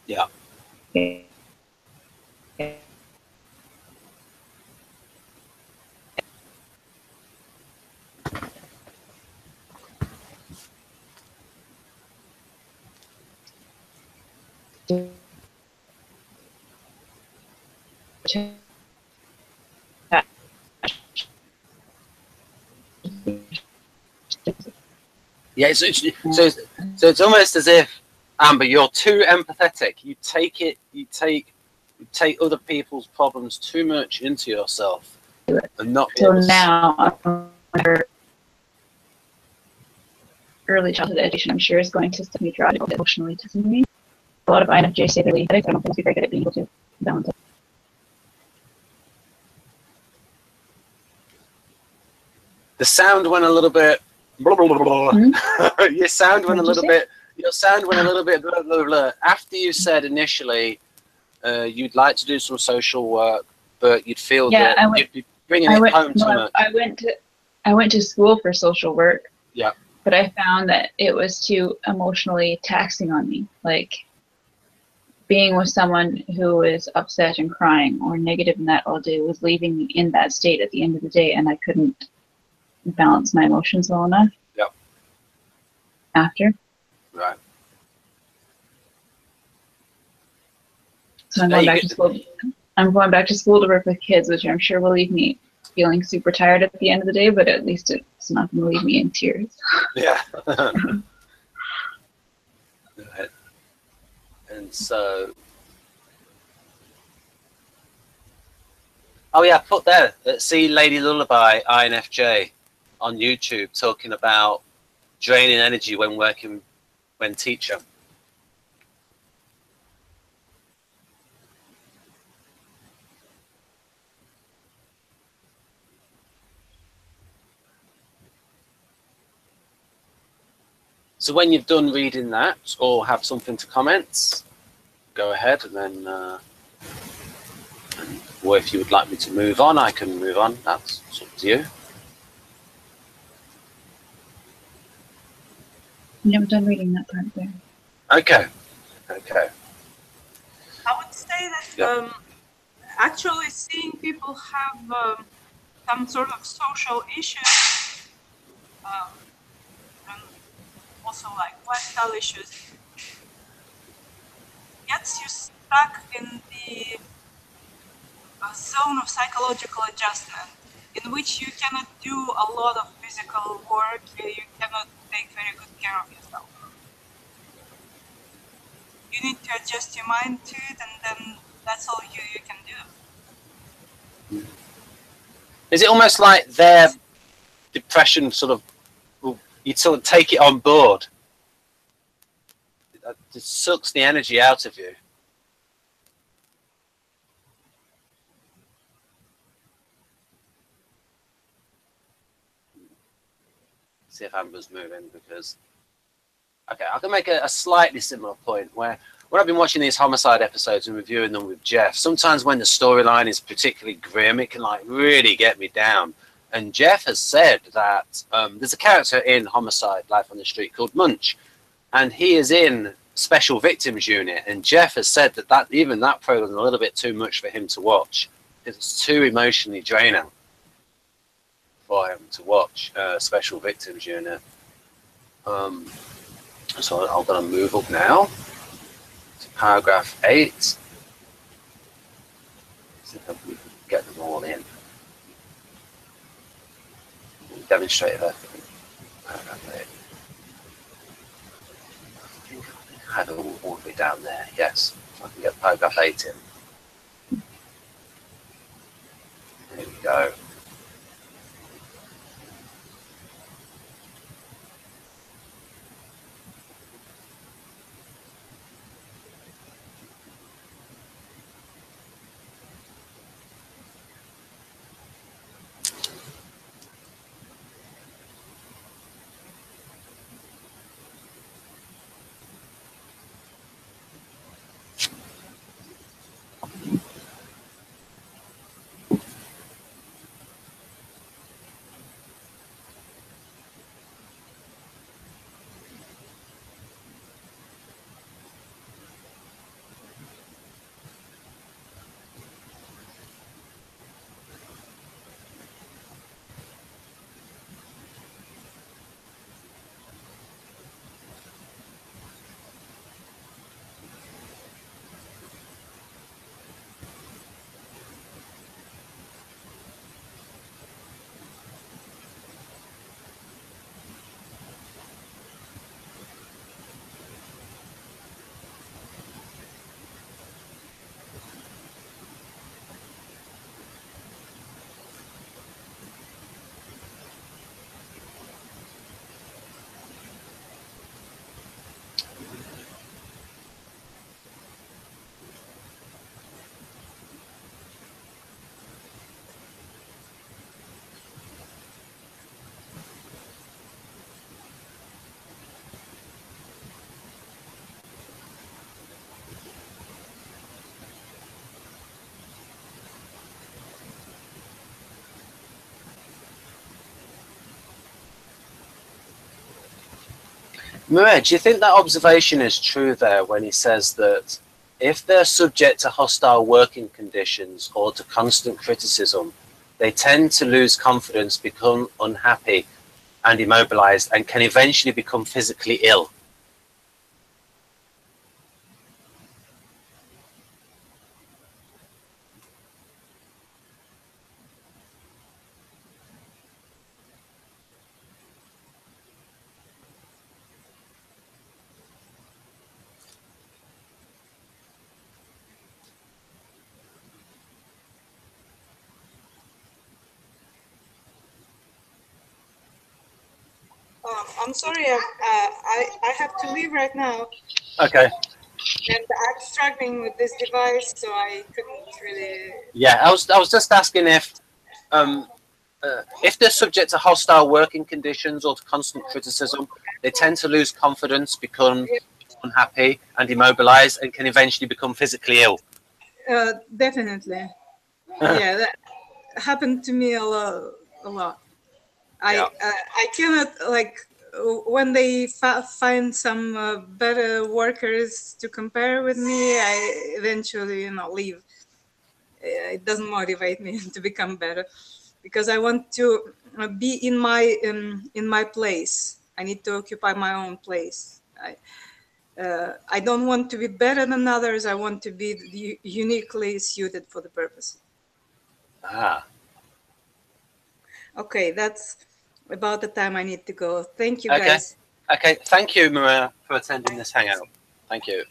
Yeah. Yeah. So it's almost as if, Amber, you're too empathetic. You take other people's problems too much into yourself, and not. So now, early childhood education, I'm sure, is going to send me draw emotionally to me. A lot of INFJs say they're really empathetic. I don't think they're very good at being able to balance it. The sound went a little bit. Blah, blah, blah, blah. Hmm? Your sound went a What'd you little say? bit. Your sound went a little bit. Blah, blah, blah. After you said initially, you'd like to do some social work, but you'd feel that you'd be bringing it home too much. I went to school for social work. Yeah. But I found that it was too emotionally taxing on me. Like being with someone who is upset and crying or negative in that all day was leaving me in that state at the end of the day, and I couldn't balance my emotions well enough. Yep. After. Right. So I'm going back to school. I'm going back to school to work with kids, which I'm sure will leave me feeling super tired at the end of the day, but at least it's not going to leave me in tears. Yeah. Right. And so, oh yeah, put there. See Lady Lullaby INFJ on YouTube talking about draining energy when teacher. So when you've done reading that or have something to comment, go ahead, and then, or if you would like me to move on, I can move on. That's up to you. I'm never done reading that part there. Okay. Okay. I would say that actually seeing people have some sort of social issues and also like lifestyle issues gets you stuck in the zone of psychological adjustment, in which you cannot do a lot of physical work, you cannot take very good care of yourself. You need to adjust your mind to it, and then that's all you can do. Is it almost like their depression sort of, you sort of take it on board? It sucks the energy out of you. See if Amber's moving, because okay, I can make a slightly similar point where when I've been watching these homicide episodes and reviewing them with Jeff, sometimes when the storyline is particularly grim, it can like really get me down. And Jeff has said that there's a character in Homicide: Life on the Street called Munch, and he is in Special Victims Unit. And Jeff has said that even that program is a little bit too much for him to watch. It's too emotionally draining for him to watch Special Victims Unit. So I'm going to move up now to paragraph 8. See if we can get them all in. Demonstrate that. Paragraph 8. I think I had it all the way down there. Yes, I can get paragraph 8 in. There we go. Maria, do you think that observation is true there when he says that if they're subject to hostile working conditions or to constant criticism, they tend to lose confidence, become unhappy and immobilized, and can eventually become physically ill? I'm sorry, I have to leave right now. Okay. And I'm struggling with this device, so I couldn't really. Yeah, I was just asking if they're subject to hostile working conditions or to constant criticism, they tend to lose confidence, become unhappy and immobilized, and can eventually become physically ill. Definitely. Yeah, that happened to me a lot. I cannot, like, when they find some better workers to compare with me, I eventually, leave. It doesn't motivate me to become better, because I want to be in my place. I need to occupy my own place. I don't want to be better than others. I want to be uniquely suited for the purpose. Ah. Okay, that's about the time I need to go. Thank you, guys. Okay, thank you, Maria, for attending this hangout. Thank you.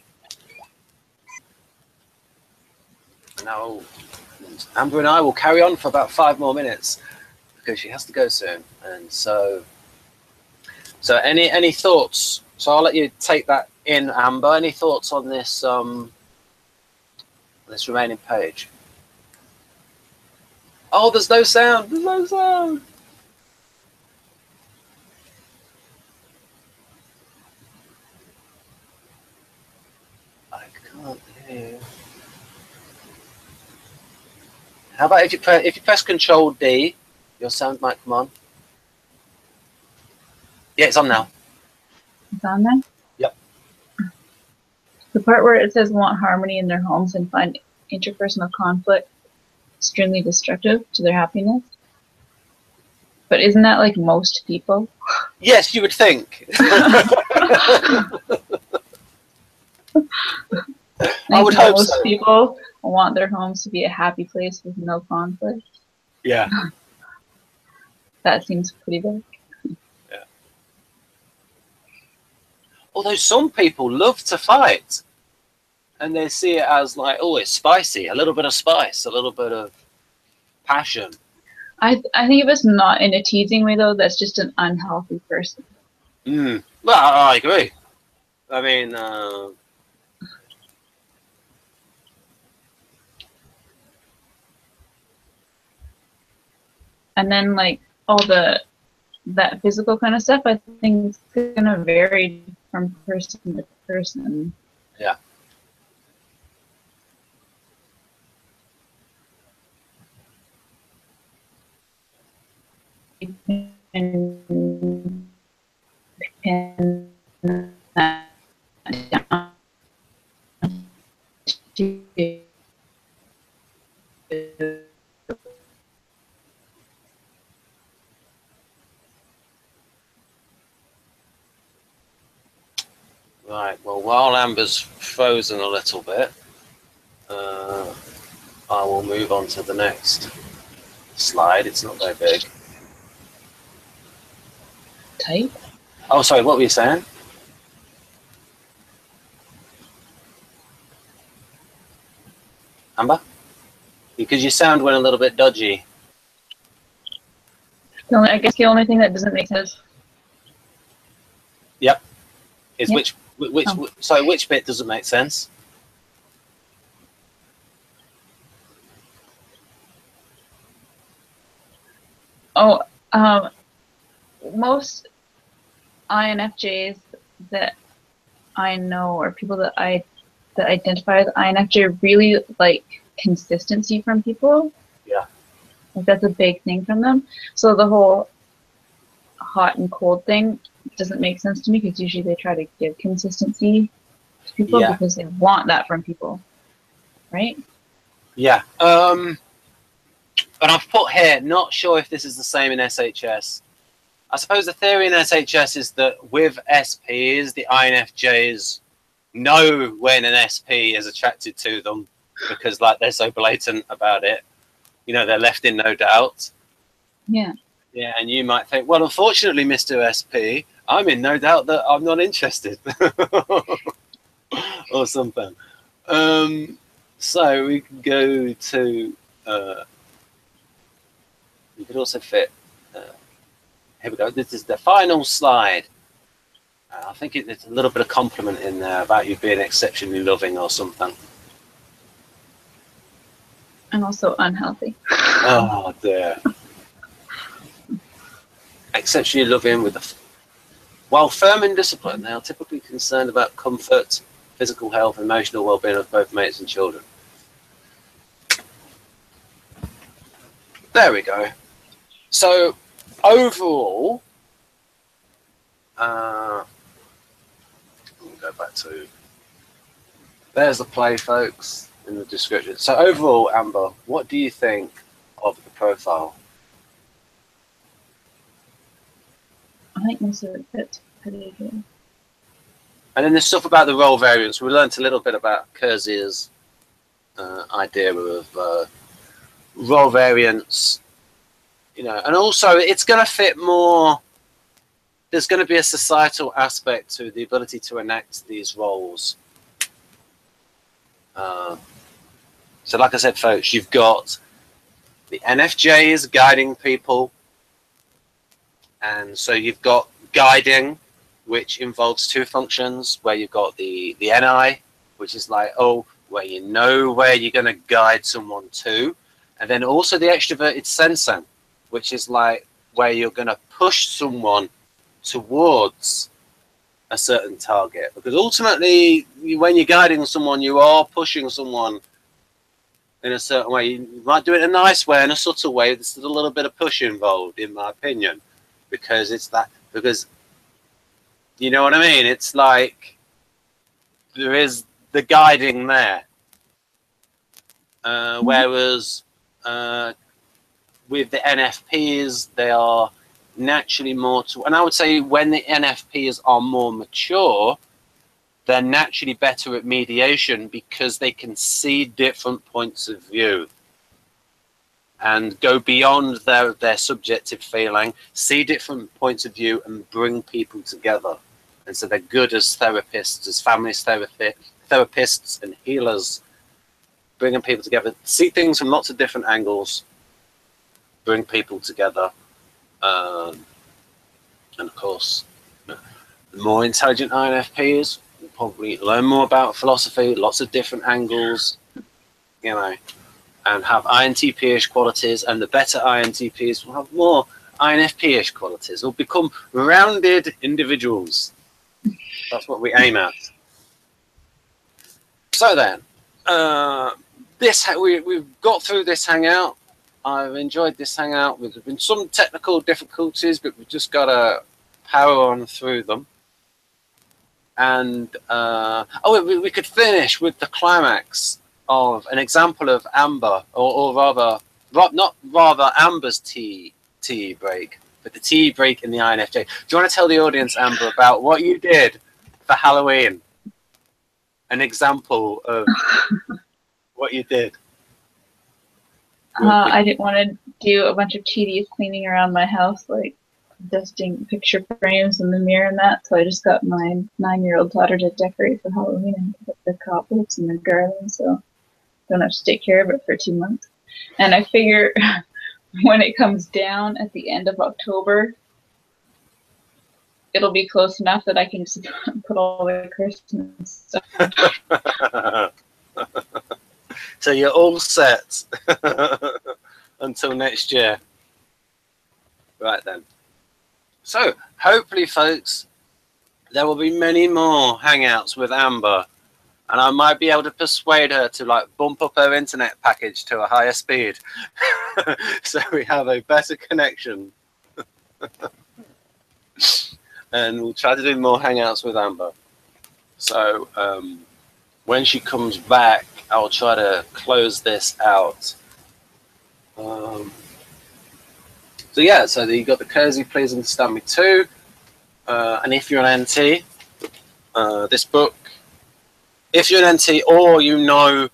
Now, Amber and I will carry on for about 5 more minutes because she has to go soon. And so any thoughts? So I'll let you take that in, Amber. Any thoughts on this this remaining page? Oh, there's no sound. There's no sound. I can't hear you. How about if you press Control D, your sound might come on. Yeah, it's on now. It's on there? Yep. The part where it says want harmony in their homes and find interpersonal conflict extremely destructive to their happiness. But isn't that like most people? Yes, you would think. I would hope most so. people want their homes to be a happy place with no conflict. Yeah. That seems pretty big. Yeah. Although some people love to fight, and they see it as like, oh, it's spicy, a little bit of spice, a little bit of passion. I think if it's not in a teasing way, though, that's just an unhealthy person. Well, I agree. I mean, and then like all that physical kind of stuff, I think it's gonna vary from person to person. Yeah. Right, well, while Amber's frozen a little bit, I will move on to the next slide. It's not very big. Type? Oh, sorry, what were you saying? Amber? Because your sound went a little bit dodgy. I guess the only thing that doesn't make sense. Yep. Is Yep. which bit doesn't make sense? Oh, most INFJs that I know, or people that identify as INFJ, really like consistency from people. Yeah. Like that's a big thing from them. So the whole hot and cold thing doesn't make sense to me, because usually they try to give consistency to people because they want that from people, right? Yeah. And I've put here, not sure if this is the same in SHS. I suppose the theory in SHS is that with SPs, the INFJs know when an SP is attracted to them because, like, they're so blatant about it. You know, they're left in no doubt. Yeah. Yeah, and you might think, well, unfortunately, Mr. SP, I'm in no doubt that I'm not interested. Or something. So we can go to... you could also fit... here we go. This is the final slide. I think it's a little bit of compliment in there about you being exceptionally loving or something. And also unhealthy. Oh, dear. Exceptionally loving with the... While firm in discipline, they are typically concerned about comfort, physical health, and emotional well-being of both mates and children. There we go. So, overall, we'll go back to... There's the play, folks, in the description. So, overall, Amber, what do you think of the profile? I think most of it fits pretty good. And then there's stuff about the role variants. We learnt a little bit about KEIRSEY's idea of role variants, you know, and also it's going to fit more. There's going to be a societal aspect to the ability to enact these roles. So, like I said, folks, you've got the NFJs guiding people, and so you've got guiding, which involves two functions, where you've got the NI, which is like, where you know where you're going to guide someone to, and then also the extroverted sensing, which is like where you're going to push someone towards a certain target. Because ultimately, when you're guiding someone, you are pushing someone in a certain way. You might do it in a nice way, in a subtle way. There's a little bit of push involved, in my opinion, because it's that, because you know what I mean? It's like there is the guiding there. Whereas with the NFPs, they are naturally more to, and I would say when the NFPs are more mature, they're naturally better at mediation because they can see different points of view and go beyond their subjective feeling, see different points of view and bring people together. And so they're good as therapists, as families therapists and healers, bringing people together, see things from lots of different angles, bring people together. And of course, the more intelligent INFPs will probably learn more about philosophy, lots of different angles, you know, and have INTP-ish qualities, and the better INTPs will have more INFP-ish qualities, will become rounded individuals. That's what we aim at. So then, we've got through this hangout. I've enjoyed this hangout. There's been some technical difficulties, but we've just got to power on through them. And we could finish with the climax of an example of Amber, or rather Amber's tea break, but the tea break in the INFJ. Do you want to tell the audience, Amber, about what you did for Halloween? An example of what you did. I didn't want to do a bunch of tedious cleaning around my house, like dusting picture frames and the mirror and that, so I just got my 9-year-old daughter to decorate for Halloween and put the cobwebs and the garland, so don't have to take care of it for 2 months. And I figure when it comes down at the end of October, it'll be close enough that I can just put all the Christmas stuff. So you're all set until next year. Right then. So hopefully, folks, there will be many more hangouts with Amber, and I might be able to persuade her to like bump up her internet package to a higher speed, so we have a better connection. and we'll try to do more hangouts with Amber. So when she comes back, I'll try to close this out. So yeah, so you got the Kersey, Please Understand Me Too, and if you're an NT, this book. If you're an NT or you know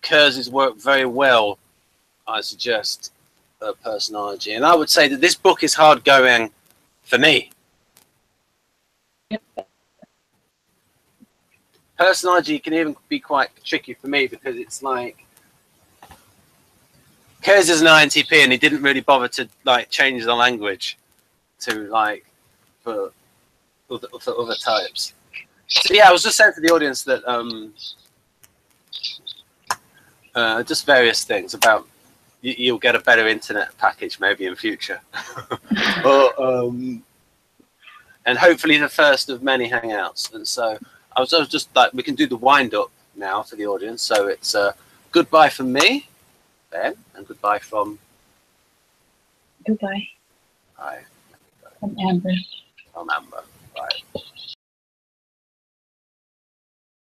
Kersey's work very well, I suggest Personology. And I would say that this book is hard going for me. Personology can even be quite tricky for me because it's like Kersey's an INTP and he didn't really bother to like change the language to like for other types. So yeah, I was just saying to the audience that just various things about you'll get a better internet package maybe in future, or, and hopefully the first of many hangouts. And so I was just like, we can do the wind up now for the audience. So it's goodbye from me, Ben, and goodbye from. Goodbye. Bye. From Amber. From Amber. Bye.